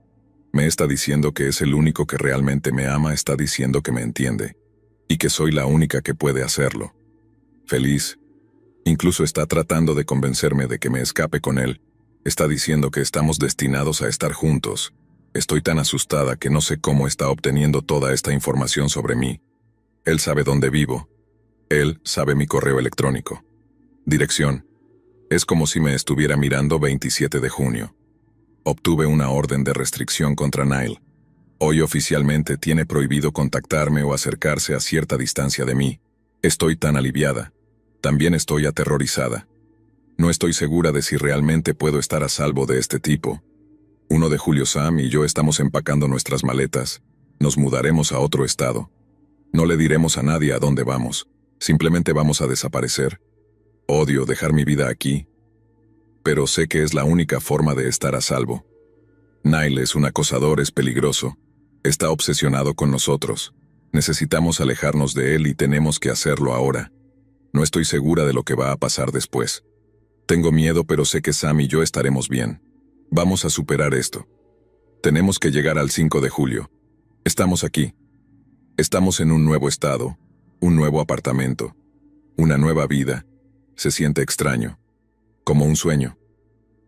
Me está diciendo que es el único que realmente me ama, está diciendo que me entiende y que soy la única que puede hacerlo. Feliz. Incluso está tratando de convencerme de que me escape con él. Está diciendo que estamos destinados a estar juntos. Estoy tan asustada que no sé cómo está obteniendo toda esta información sobre mí. Él sabe dónde vivo. Él sabe mi correo electrónico. Dirección. Es como si me estuviera mirando 27 de junio. Obtuve una orden de restricción contra Nile. Hoy oficialmente tiene prohibido contactarme o acercarse a cierta distancia de mí. Estoy tan aliviada. También estoy aterrorizada. No estoy segura de si realmente puedo estar a salvo de este tipo. 1 de julio Sam y yo estamos empacando nuestras maletas. Nos mudaremos a otro estado. No le diremos a nadie a dónde vamos. Simplemente vamos a desaparecer. Odio dejar mi vida aquí. Pero sé que es la única forma de estar a salvo. Nile es un acosador, es peligroso. Está obsesionado con nosotros. Necesitamos alejarnos de él y tenemos que hacerlo ahora. No estoy segura de lo que va a pasar después. Tengo miedo, pero sé que Sam y yo estaremos bien. Vamos a superar esto. Tenemos que llegar al 5 de julio. Estamos aquí. Estamos en un nuevo estado, un nuevo apartamento, una nueva vida. Se siente extraño, como un sueño.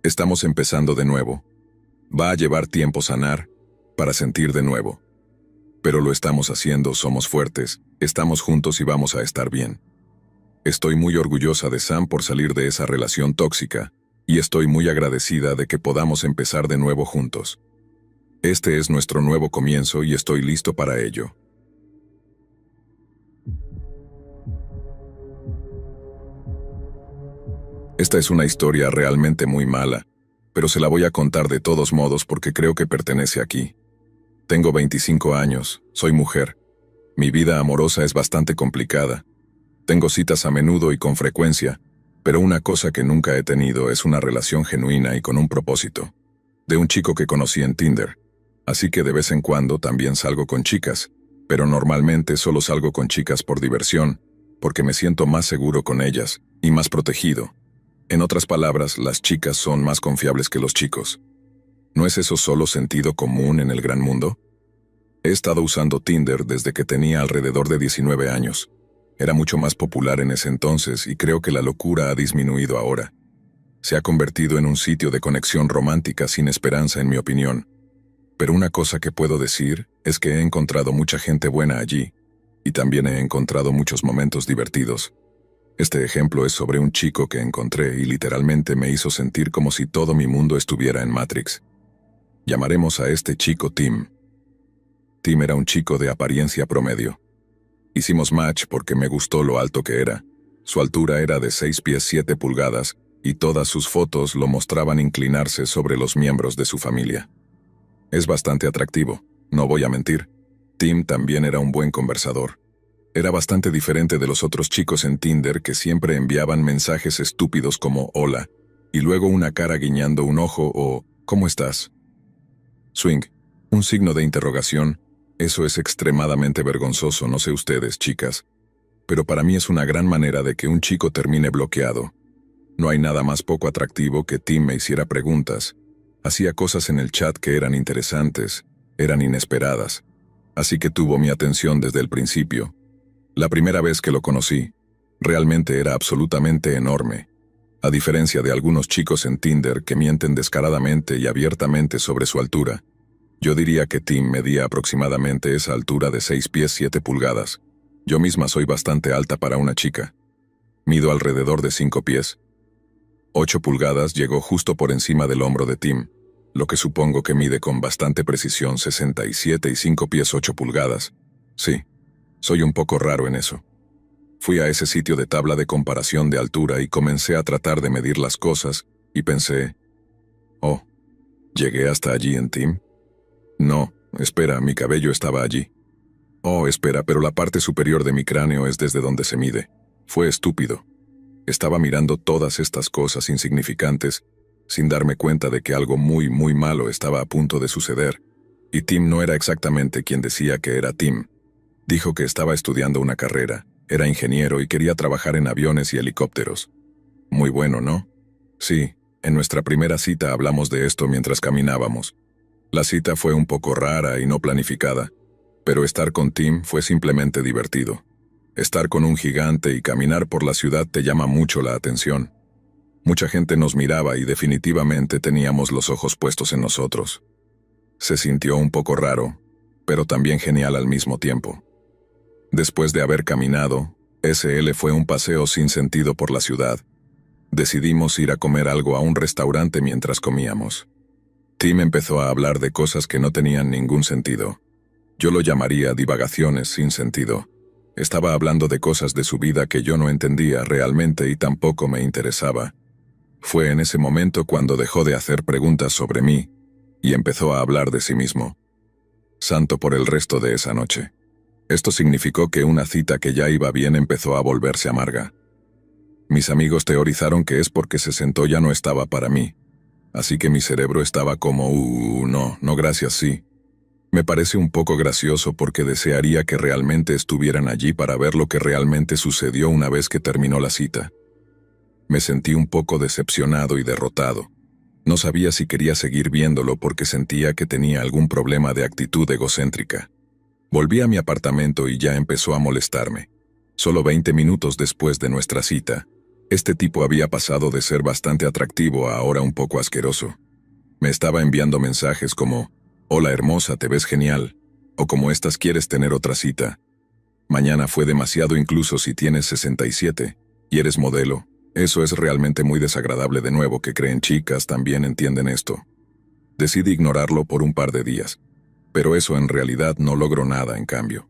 Estamos empezando de nuevo. Va a llevar tiempo sanar, para sentir de nuevo. Pero lo estamos haciendo, somos fuertes, estamos juntos y vamos a estar bien. Estoy muy orgullosa de Sam por salir de esa relación tóxica, y estoy muy agradecida de que podamos empezar de nuevo juntos. Este es nuestro nuevo comienzo y estoy listo para ello. Esta es una historia realmente muy mala, pero se la voy a contar de todos modos porque creo que pertenece aquí. Tengo 25 años, soy mujer. Mi vida amorosa es bastante complicada. Tengo citas a menudo y con frecuencia, pero una cosa que nunca he tenido es una relación genuina y con un propósito. De un chico que conocí en Tinder. Así que de vez en cuando también salgo con chicas, pero normalmente solo salgo con chicas por diversión, porque me siento más seguro con ellas y más protegido. En otras palabras, las chicas son más confiables que los chicos. ¿No es eso solo sentido común en el gran mundo? He estado usando Tinder desde que tenía alrededor de 19 años. Era mucho más popular en ese entonces y creo que la locura ha disminuido ahora. Se ha convertido en un sitio de conexión romántica sin esperanza, en mi opinión. Pero una cosa que puedo decir es que he encontrado mucha gente buena allí. Y también he encontrado muchos momentos divertidos. Este ejemplo es sobre un chico que encontré y literalmente me hizo sentir como si todo mi mundo estuviera en Matrix. Llamaremos a este chico Tim. Tim era un chico de apariencia promedio. Hicimos match porque me gustó lo alto que era. Su altura era de 6 pies 7 pulgadas y todas sus fotos lo mostraban inclinarse sobre los miembros de su familia. Es bastante atractivo, no voy a mentir. Tim también era un buen conversador. Era bastante diferente de los otros chicos en Tinder que siempre enviaban mensajes estúpidos como hola, y luego una cara guiñando un ojo o ¿cómo estás? Swing, un signo de interrogación. Eso es extremadamente vergonzoso, no sé ustedes, chicas. Pero para mí es una gran manera de que un chico termine bloqueado. No hay nada más poco atractivo que Tim me hiciera preguntas. Hacía cosas en el chat que eran interesantes, eran inesperadas. Así que tuvo mi atención desde el principio. La primera vez que lo conocí, realmente era absolutamente enorme. A diferencia de algunos chicos en Tinder que mienten descaradamente y abiertamente sobre su altura, yo diría que Tim medía aproximadamente esa altura de 6 pies 7 pulgadas. Yo misma soy bastante alta para una chica. Mido alrededor de 5 pies. 8 pulgadas llegó justo por encima del hombro de Tim, lo que supongo que mide con bastante precisión 67 y 5 pies 8 pulgadas. Sí, soy un poco raro en eso. Fui a ese sitio de tabla de comparación de altura y comencé a tratar de medir las cosas, y pensé, oh, ¿llegué hasta allí en Tim? No, espera, mi cabello estaba allí. Oh, espera, pero la parte superior de mi cráneo es desde donde se mide. Fue estúpido. Estaba mirando todas estas cosas insignificantes, sin darme cuenta de que algo muy, muy malo estaba a punto de suceder, y Tim no era exactamente quien decía que era Tim. Dijo que estaba estudiando una carrera, era ingeniero y quería trabajar en aviones y helicópteros. Muy bueno, ¿no? Sí, en nuestra primera cita hablamos de esto mientras caminábamos. La cita fue un poco rara y no planificada, pero estar con Tim fue simplemente divertido. Estar con un gigante y caminar por la ciudad te llama mucho la atención. Mucha gente nos miraba y definitivamente teníamos los ojos puestos en nosotros. Se sintió un poco raro, pero también genial al mismo tiempo. Después de haber caminado, SL fue un paseo sin sentido por la ciudad. Decidimos ir a comer algo a un restaurante mientras comíamos. Tim empezó a hablar de cosas que no tenían ningún sentido. Yo lo llamaría divagaciones sin sentido. Estaba hablando de cosas de su vida que yo no entendía realmente y tampoco me interesaba. Fue en ese momento cuando dejó de hacer preguntas sobre mí y empezó a hablar de sí mismo. Santo por el resto de esa noche. Esto significó que una cita que ya iba bien empezó a volverse amarga. Mis amigos teorizaron que es porque se sentó ya no estaba para mí. Así que mi cerebro estaba como, no gracias, sí. Me parece un poco gracioso porque desearía que realmente estuvieran allí para ver lo que realmente sucedió una vez que terminó la cita. Me sentí un poco decepcionado y derrotado. No sabía si quería seguir viéndolo porque sentía que tenía algún problema de actitud egocéntrica. Volví a mi apartamento y ya empezó a molestarme. Solo 20 minutos después de nuestra cita, este tipo había pasado de ser bastante atractivo a ahora un poco asqueroso. Me estaba enviando mensajes como, hola hermosa, te ves genial, o como estas quieres tener otra cita. Mañana fue demasiado incluso si tienes 67, y eres modelo. Eso es realmente muy desagradable de nuevo que creen chicas también entienden esto. Decidí ignorarlo por un par de días, pero eso en realidad no logró nada en cambio.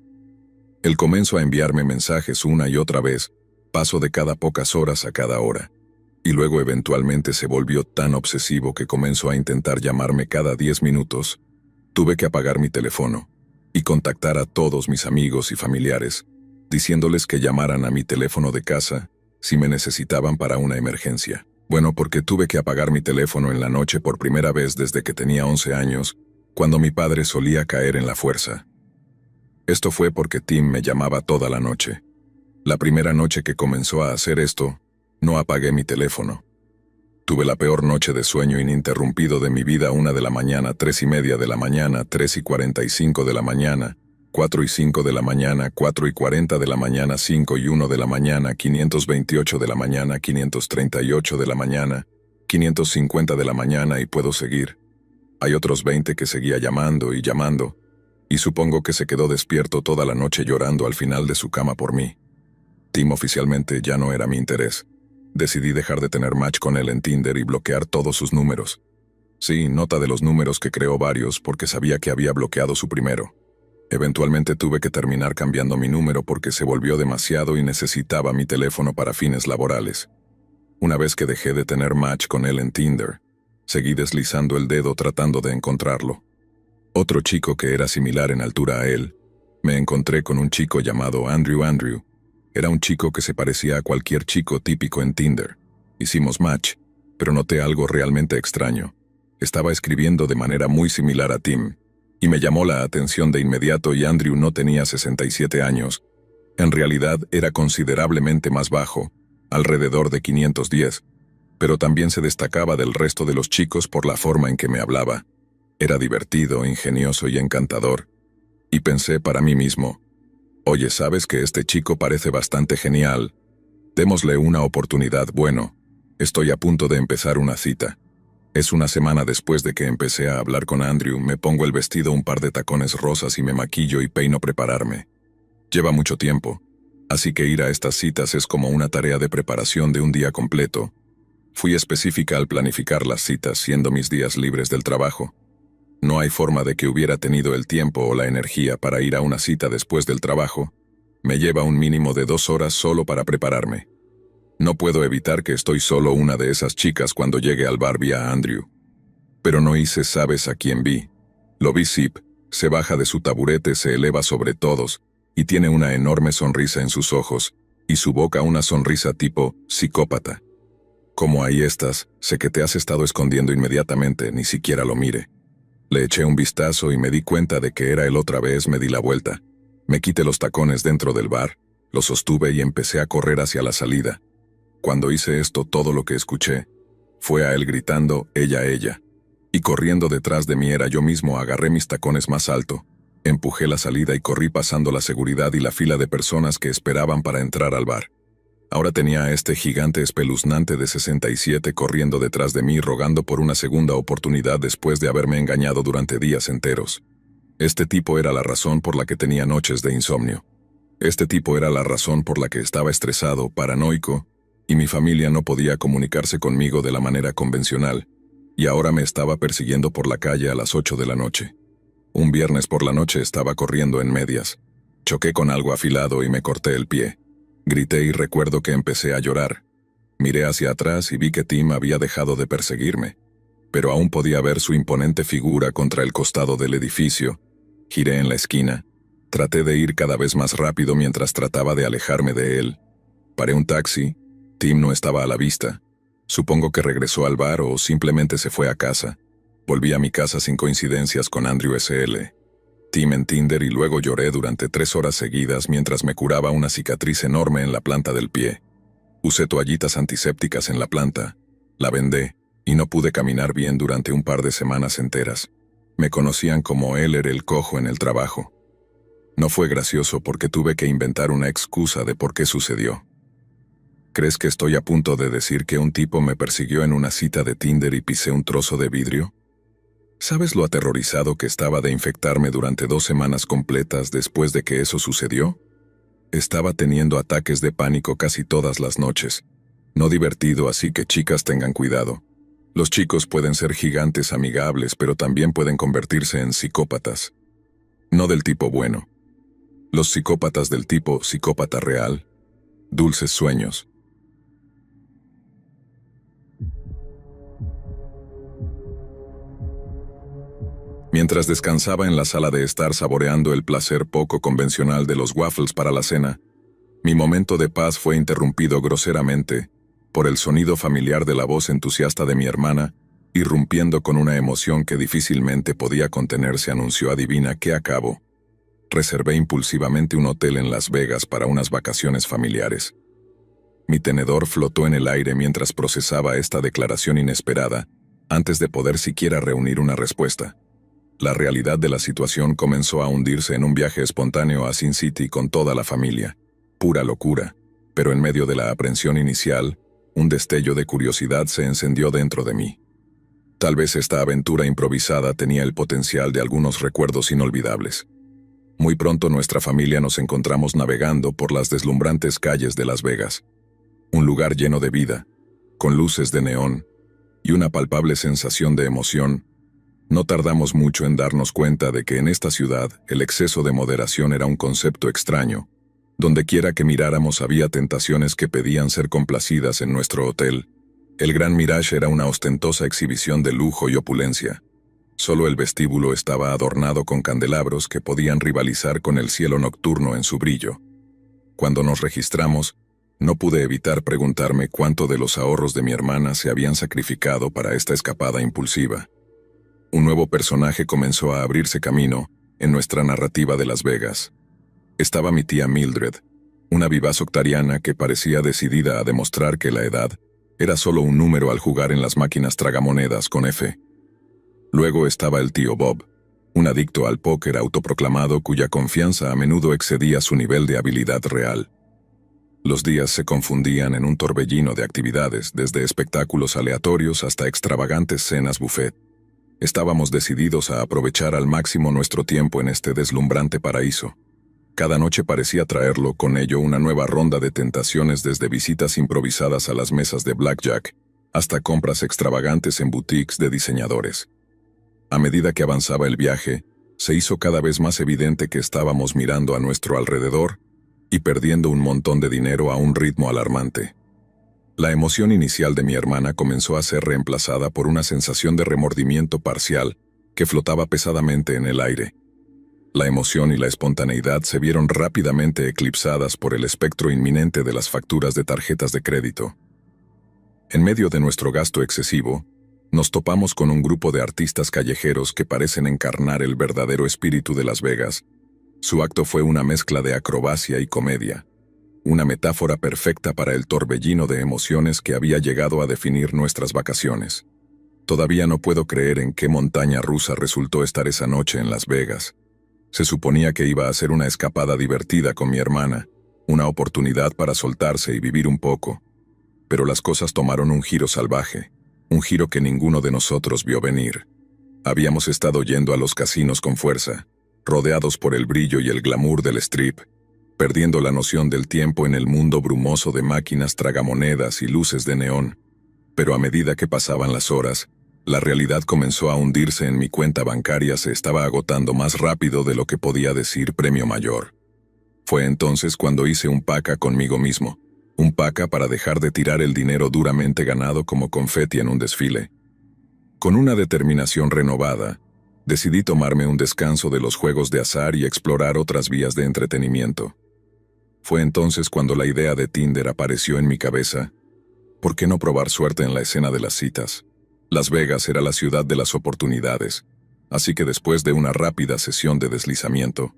Él comenzó a enviarme mensajes una y otra vez, paso de cada pocas horas a cada hora, y luego eventualmente se volvió tan obsesivo que comenzó a intentar llamarme cada 10 minutos. Tuve que apagar mi teléfono y contactar a todos mis amigos y familiares, diciéndoles que llamaran a mi teléfono de casa si me necesitaban para una emergencia. Bueno, porque tuve que apagar mi teléfono en la noche por primera vez desde que tenía 11 años, cuando mi padre solía caer en la fuerza. Esto fue porque Tim me llamaba toda la noche. La primera noche que comenzó a hacer esto, no apagué mi teléfono. Tuve la peor noche de sueño ininterrumpido de mi vida, 1 de la mañana, 3:30 de la mañana, 3:45 de la mañana, 4:05 de la mañana, 4:40 de la mañana, 5:01 de la mañana, 528 de la mañana, 538 de la mañana, 550 de la mañana y puedo seguir. Hay otros 20 que seguía llamando y llamando. Y supongo que se quedó despierto toda la noche llorando al final de su cama por mí. Tim oficialmente ya no era mi interés. Decidí dejar de tener match con él en Tinder y bloquear todos sus números. Sí, nota de los números que creó varios porque sabía que había bloqueado su primero. Eventualmente tuve que terminar cambiando mi número porque se volvió demasiado y necesitaba mi teléfono para fines laborales. Una vez que dejé de tener match con él en Tinder, seguí deslizando el dedo tratando de encontrarlo. Otro chico que era similar en altura a él, me encontré con un chico llamado Andrew. Era un chico que se parecía a cualquier chico típico en Tinder. Hicimos match, pero noté algo realmente extraño. Estaba escribiendo de manera muy similar a Tim, y me llamó la atención de inmediato y Andrew no tenía 67 años. En realidad era considerablemente más bajo, alrededor de 510, pero también se destacaba del resto de los chicos por la forma en que me hablaba. Era divertido, ingenioso y encantador. Y pensé para mí mismo, oye, ¿sabes que este chico parece bastante genial? Démosle una oportunidad, bueno, estoy a punto de empezar una cita. Es una semana después de que empecé a hablar con Andrew, me pongo el vestido, un par de tacones rosas y me maquillo y peino prepararme. Lleva mucho tiempo, así que ir a estas citas es como una tarea de preparación de un día completo. Fui específica al planificar las citas siendo mis días libres del trabajo. No hay forma de que hubiera tenido el tiempo o la energía para ir a una cita después del trabajo. Me lleva un mínimo de 2 horas solo para prepararme. No puedo evitar que estoy solo una de esas chicas cuando llegue al bar vi a Andrew. Pero no hice, ¿sabes a quién vi? Lo vi Zip, se baja de su taburete, se eleva sobre todos, y tiene una enorme sonrisa en sus ojos, y su boca una sonrisa tipo psicópata. Como ahí estás, sé que te has estado escondiendo inmediatamente, ni siquiera lo mire. Le eché un vistazo y me di cuenta de que era él otra vez, me di la vuelta. Me quité los tacones dentro del bar, los sostuve y empecé a correr hacia la salida. Cuando hice esto, todo lo que escuché fue a él gritando, ella. Y corriendo detrás de mí era yo mismo, agarré mis tacones más alto, empujé la salida y corrí pasando la seguridad y la fila de personas que esperaban para entrar al bar. Ahora tenía a este gigante espeluznante de 67 corriendo detrás de mí rogando por una segunda oportunidad después de haberme engañado durante días enteros. Este tipo era la razón por la que tenía noches de insomnio. Este tipo era la razón por la que estaba estresado, paranoico, y mi familia no podía comunicarse conmigo de la manera convencional, y ahora me estaba persiguiendo por la calle a las 8 de la noche. Un viernes por la noche estaba corriendo en medias. Choqué con algo afilado y me corté el pie. Grité y recuerdo que empecé a llorar. Miré hacia atrás y vi que Tim había dejado de perseguirme, pero aún podía ver su imponente figura contra el costado del edificio. Giré en la esquina. Traté de ir cada vez más rápido mientras trataba de alejarme de él. Paré un taxi. Tim no estaba a la vista. Supongo que regresó al bar o simplemente se fue a casa. Volví a mi casa sin coincidencias con Andrew S.L. Tim en Tinder y luego lloré durante 3 horas seguidas mientras me curaba una cicatriz enorme en la planta del pie. Usé toallitas antisépticas en la planta, la vendé, y no pude caminar bien durante un par de semanas enteras. Me conocían como él era el cojo en el trabajo. No fue gracioso porque tuve que inventar una excusa de por qué sucedió. ¿Crees que estoy a punto de decir que un tipo me persiguió en una cita de Tinder y pisé un trozo de vidrio? ¿Sabes lo aterrorizado que estaba de infectarme durante 2 semanas completas después de que eso sucedió? Estaba teniendo ataques de pánico casi todas las noches. No divertido, así que chicas tengan cuidado. Los chicos pueden ser gigantes amigables, pero también pueden convertirse en psicópatas. No del tipo bueno. Los psicópatas del tipo psicópata real. Dulces sueños. Mientras descansaba en la sala de estar saboreando el placer poco convencional de los waffles para la cena, mi momento de paz fue interrumpido groseramente por el sonido familiar de la voz entusiasta de mi hermana, irrumpiendo con una emoción que difícilmente podía contenerse. Anunció, adivina qué acabo. Reservé impulsivamente un hotel en Las Vegas para unas vacaciones familiares. Mi tenedor flotó en el aire mientras procesaba esta declaración inesperada, antes de poder siquiera reunir una respuesta. La realidad de la situación comenzó a hundirse en un viaje espontáneo a Sin City con toda la familia. Pura locura, pero en medio de la aprensión inicial, un destello de curiosidad se encendió dentro de mí. Tal vez esta aventura improvisada tenía el potencial de algunos recuerdos inolvidables. Muy pronto nuestra familia nos encontramos navegando por las deslumbrantes calles de Las Vegas. Un lugar lleno de vida, con luces de neón y una palpable sensación de emoción. No tardamos mucho en darnos cuenta de que en esta ciudad el exceso de moderación era un concepto extraño. Donde quiera que miráramos había tentaciones que pedían ser complacidas en nuestro hotel. El Gran Mirage era una ostentosa exhibición de lujo y opulencia. Solo el vestíbulo estaba adornado con candelabros que podían rivalizar con el cielo nocturno en su brillo. Cuando nos registramos, no pude evitar preguntarme cuánto de los ahorros de mi hermana se habían sacrificado para esta escapada impulsiva. Un nuevo personaje comenzó a abrirse camino en nuestra narrativa de Las Vegas. Estaba mi tía Mildred, una vivaz octariana que parecía decidida a demostrar que la edad era solo un número al jugar en las máquinas tragamonedas con F. Luego estaba el tío Bob, un adicto al póker autoproclamado cuya confianza a menudo excedía su nivel de habilidad real. Los días se confundían en un torbellino de actividades, desde espectáculos aleatorios hasta extravagantes cenas buffet. Estábamos decididos a aprovechar al máximo nuestro tiempo en este deslumbrante paraíso. Cada noche parecía traerlo con ello una nueva ronda de tentaciones, desde visitas improvisadas a las mesas de blackjack hasta compras extravagantes en boutiques de diseñadores. A medida que avanzaba el viaje, se hizo cada vez más evidente que estábamos mirando a nuestro alrededor y perdiendo un montón de dinero a un ritmo alarmante. La emoción inicial de mi hermana comenzó a ser reemplazada por una sensación de remordimiento parcial que flotaba pesadamente en el aire. La emoción y la espontaneidad se vieron rápidamente eclipsadas por el espectro inminente de las facturas de tarjetas de crédito. En medio de nuestro gasto excesivo, nos topamos con un grupo de artistas callejeros que parecen encarnar el verdadero espíritu de Las Vegas. Su acto fue una mezcla de acrobacia y comedia, una metáfora perfecta para el torbellino de emociones que había llegado a definir nuestras vacaciones. Todavía no puedo creer en qué montaña rusa resultó estar esa noche en Las Vegas. Se suponía que iba a ser una escapada divertida con mi hermana, una oportunidad para soltarse y vivir un poco. Pero las cosas tomaron un giro salvaje, un giro que ninguno de nosotros vio venir. Habíamos estado yendo a los casinos con fuerza, rodeados por el brillo y el glamour del strip, perdiendo la noción del tiempo en el mundo brumoso de máquinas tragamonedas y luces de neón. Pero a medida que pasaban las horas, la realidad comenzó a hundirse en mi cuenta bancaria. Se estaba agotando más rápido de lo que podía decir premio mayor. Fue entonces cuando hice un paca conmigo mismo, un paca para dejar de tirar el dinero duramente ganado como confeti en un desfile. Con una determinación renovada, decidí tomarme un descanso de los juegos de azar y explorar otras vías de entretenimiento. Fue entonces cuando la idea de Tinder apareció en mi cabeza. ¿Por qué no probar suerte en la escena de las citas? Las Vegas era la ciudad de las oportunidades, así que después de una rápida sesión de deslizamiento,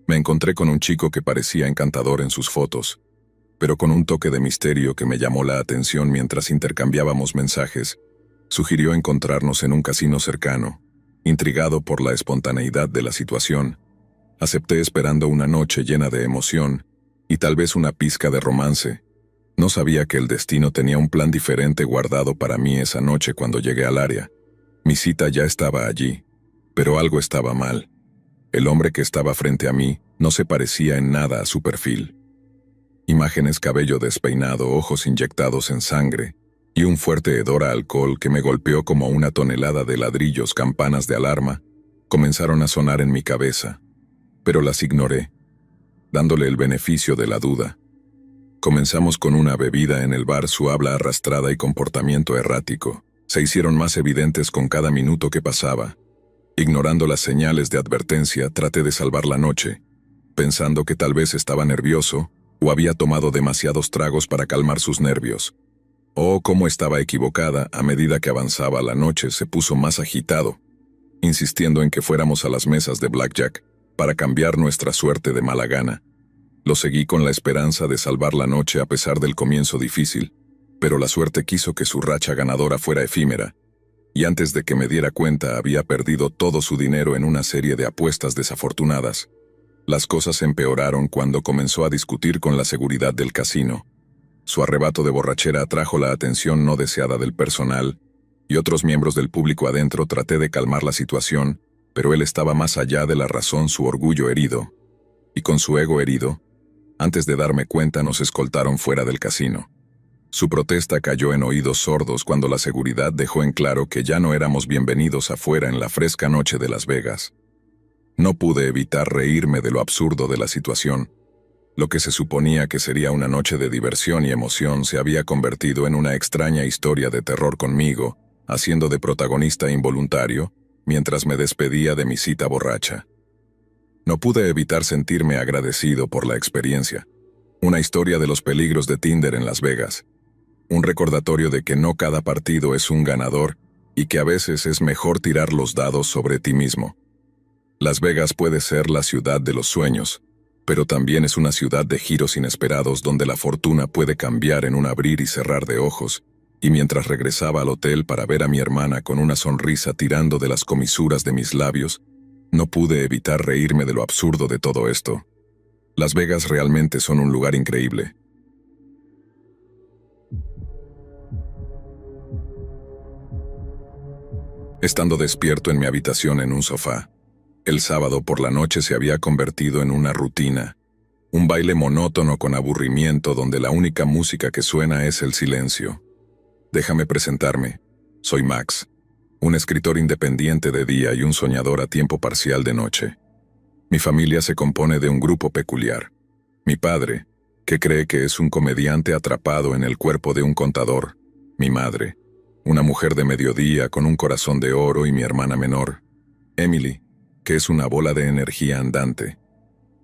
me encontré con un chico que parecía encantador en sus fotos, pero con un toque de misterio que me llamó la atención. Mientras intercambiábamos mensajes, sugirió encontrarnos en un casino cercano. Intrigado por la espontaneidad de la situación, acepté, esperando una noche llena de emoción y tal vez una pizca de romance. No sabía que el destino tenía un plan diferente guardado para mí esa noche. Cuando llegué al área, mi cita ya estaba allí, pero algo estaba mal. El hombre que estaba frente a mí no se parecía en nada a su perfil. Imágenes: cabello despeinado, ojos inyectados en sangre, y un fuerte hedor a alcohol que me golpeó como una tonelada de ladrillos. Campanas de alarma comenzaron a sonar en mi cabeza, pero las ignoré, dándole el beneficio de la duda. Comenzamos con una bebida en el bar. Su habla arrastrada y comportamiento errático se hicieron más evidentes con cada minuto que pasaba. Ignorando las señales de advertencia, traté de salvar la noche, pensando que tal vez estaba nervioso o había tomado demasiados tragos para calmar sus nervios. Oh, cómo estaba equivocada. A medida que avanzaba la noche se puso más agitado, insistiendo en que fuéramos a las mesas de blackjack para cambiar nuestra suerte de mala gana. Lo seguí con la esperanza de salvar la noche a pesar del comienzo difícil, pero la suerte quiso que su racha ganadora fuera efímera, y antes de que me diera cuenta había perdido todo su dinero en una serie de apuestas desafortunadas. Las cosas empeoraron cuando comenzó a discutir con la seguridad del casino. Su arrebato de borrachera atrajo la atención no deseada del personal y otros miembros del público adentro. Traté de calmar la situación, pero él estaba más allá de la razón, su orgullo herido. Y con su ego herido, antes de darme cuenta nos escoltaron fuera del casino. Su protesta cayó en oídos sordos cuando la seguridad dejó en claro que ya no éramos bienvenidos afuera en la fresca noche de Las Vegas. No pude evitar reírme de lo absurdo de la situación. Lo que se suponía que sería una noche de diversión y emoción se había convertido en una extraña historia de terror conmigo, haciendo de protagonista involuntario, mientras me despedía de mi cita borracha. No pude evitar sentirme agradecido por la experiencia. Una historia de los peligros de Tinder en Las Vegas. Un recordatorio de que no cada partido es un ganador y que a veces es mejor tirar los dados sobre ti mismo. Las Vegas puede ser la ciudad de los sueños, pero también es una ciudad de giros inesperados donde la fortuna puede cambiar en un abrir y cerrar de ojos, y mientras regresaba al hotel para ver a mi hermana con una sonrisa tirando de las comisuras de mis labios, no pude evitar reírme de lo absurdo de todo esto. Las Vegas realmente son un lugar increíble. Estando despierto en mi habitación en un sofá, el sábado por la noche se había convertido en una rutina, un baile monótono con aburrimiento donde la única música que suena es el silencio. Déjame presentarme. Soy Max, un escritor independiente de día y un soñador a tiempo parcial de noche. Mi familia se compone de un grupo peculiar. Mi padre, que cree que es un comediante atrapado en el cuerpo de un contador. Mi madre, una mujer de mediodía con un corazón de oro, y mi hermana menor, Emily, que es una bola de energía andante.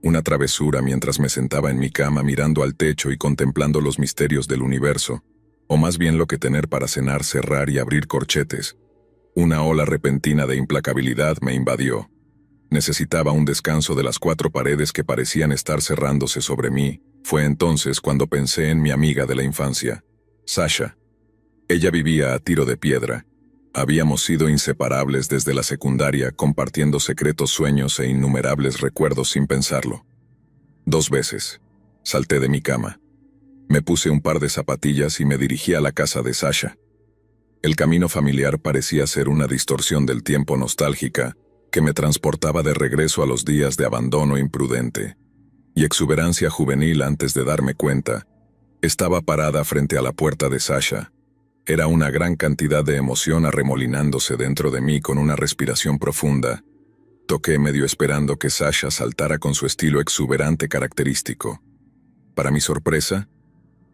Una travesura mientras me sentaba en mi cama mirando al techo y contemplando los misterios del universo, o más bien lo que tener para cenar, cerrar y abrir corchetes. Una ola repentina de implacabilidad me invadió. Necesitaba un descanso de las 4 paredes que parecían estar cerrándose sobre mí. Fue entonces cuando pensé en mi amiga de la infancia, Sasha. Ella vivía a tiro de piedra. Habíamos sido inseparables desde la secundaria, compartiendo secretos sueños e innumerables recuerdos sin pensarlo. 2 veces. Salté de mi cama. Me puse un par de zapatillas y me dirigí a la casa de Sasha. El camino familiar parecía ser una distorsión del tiempo nostálgica que me transportaba de regreso a los días de abandono imprudente y exuberancia juvenil. Antes de darme cuenta, estaba parada frente a la puerta de Sasha. Era una gran cantidad de emoción arremolinándose dentro de mí con una respiración profunda. Toqué medio esperando que Sasha saltara con su estilo exuberante característico. Para mi sorpresa,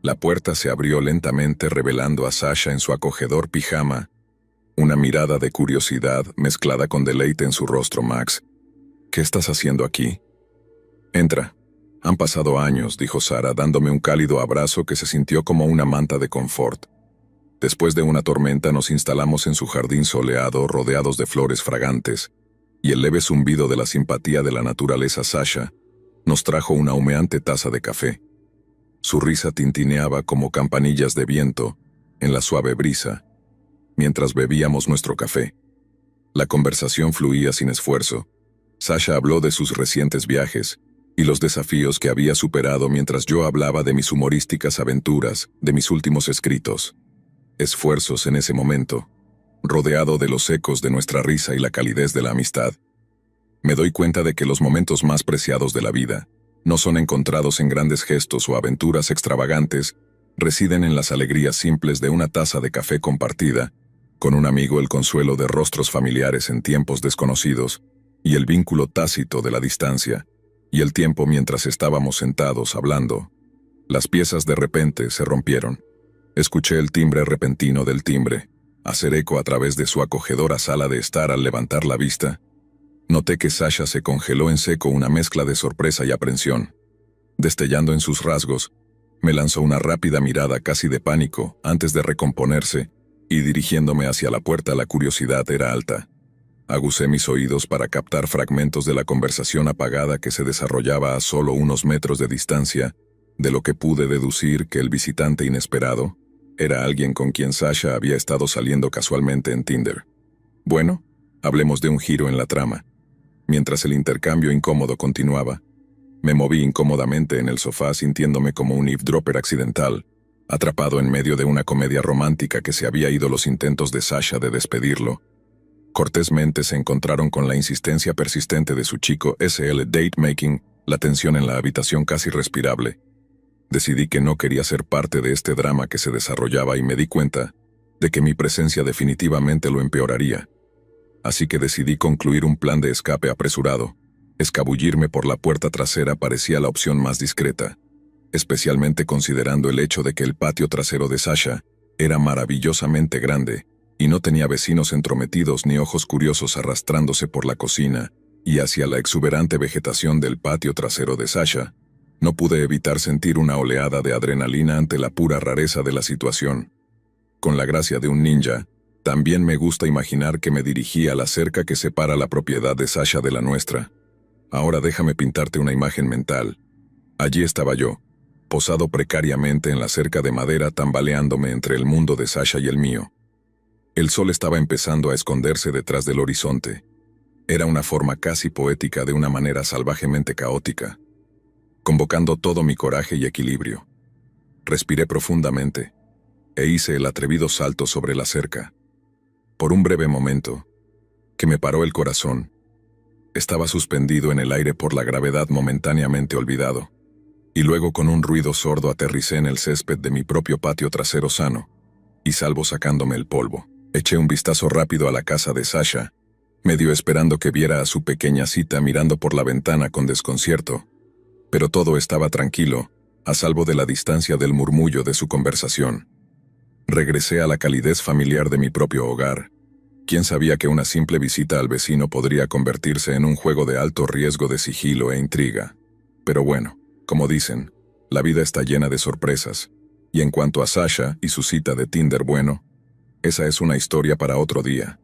la puerta se abrió lentamente revelando a Sasha en su acogedor pijama, una mirada de curiosidad mezclada con deleite en su rostro. Max, ¿qué estás haciendo aquí? Entra. Han pasado años, dijo Sara, dándome un cálido abrazo que se sintió como una manta de confort. Después de una tormenta nos instalamos en su jardín soleado, rodeados de flores fragantes, y el leve zumbido de la simpatía de la naturaleza. Sasha nos trajo una humeante taza de café. Su risa tintineaba como campanillas de viento en la suave brisa, mientras bebíamos nuestro café. La conversación fluía sin esfuerzo. Sasha habló de sus recientes viajes y los desafíos que había superado mientras yo hablaba de mis humorísticas aventuras, de mis últimos escritos. Esfuerzos en ese momento, rodeado de los ecos de nuestra risa y la calidez de la amistad. Me doy cuenta de que los momentos más preciados de la vida no son encontrados en grandes gestos o aventuras extravagantes, residen en las alegrías simples de una taza de café compartida, con un amigo, el consuelo de rostros familiares en tiempos desconocidos, y el vínculo tácito de la distancia, y el tiempo mientras estábamos sentados hablando. Las piezas de repente se rompieron. Escuché el timbre repentino del timbre, hacer eco a través de su acogedora sala de estar. Al levantar la vista, noté que Sasha se congeló en seco, una mezcla de sorpresa y aprensión. Destellando en sus rasgos, me lanzó una rápida mirada casi de pánico antes de recomponerse, y dirigiéndome hacia la puerta. La curiosidad era alta. Agucé mis oídos para captar fragmentos de la conversación apagada que se desarrollaba a solo unos metros de distancia, de lo que pude deducir que el visitante inesperado era alguien con quien Sasha había estado saliendo casualmente en Tinder. Bueno, hablemos de un giro en la trama. Mientras el intercambio incómodo continuaba, me moví incómodamente en el sofá sintiéndome como un eavesdropper accidental, atrapado en medio de una comedia romántica que se había ido. Los intentos de Sasha de despedirlo Cortésmente se encontraron con la insistencia persistente de su chico SL Date Making, la tensión en la habitación casi respirable. Decidí que no quería ser parte de este drama que se desarrollaba y me di cuenta de que mi presencia definitivamente lo empeoraría. Así que decidí concluir un plan de escape apresurado. Escabullirme por la puerta trasera parecía la opción más discreta, especialmente considerando el hecho de que el patio trasero de Sasha era maravillosamente grande y no tenía vecinos entrometidos ni ojos curiosos arrastrándose por la cocina y hacia la exuberante vegetación del patio trasero de Sasha. No pude evitar sentir una oleada de adrenalina ante la pura rareza de la situación. Con la gracia de un ninja, también me gusta imaginar que me dirigía a la cerca que separa la propiedad de Sasha de la nuestra. Ahora déjame pintarte una imagen mental. Allí estaba yo, posado precariamente en la cerca de madera, tambaleándome entre el mundo de Sasha y el mío. El sol estaba empezando a esconderse detrás del horizonte. Era una forma casi poética de una manera salvajemente caótica, convocando todo mi coraje y equilibrio. Respiré profundamente e hice el atrevido salto sobre la cerca. Por un breve momento, que me paró el corazón, estaba suspendido en el aire por la gravedad momentáneamente olvidado, y luego con un ruido sordo aterricé en el césped de mi propio patio trasero sano y salvo sacándome el polvo. Eché un vistazo rápido a la casa de Sasha, medio esperando que viera a su pequeña cita mirando por la ventana con desconcierto, pero todo estaba tranquilo, a salvo de la distancia del murmullo de su conversación. Regresé a la calidez familiar de mi propio hogar. ¿Quién sabía que una simple visita al vecino podría convertirse en un juego de alto riesgo de sigilo e intriga? Pero bueno, como dicen, la vida está llena de sorpresas, y en cuanto a Sasha y su cita de Tinder, bueno, esa es una historia para otro día.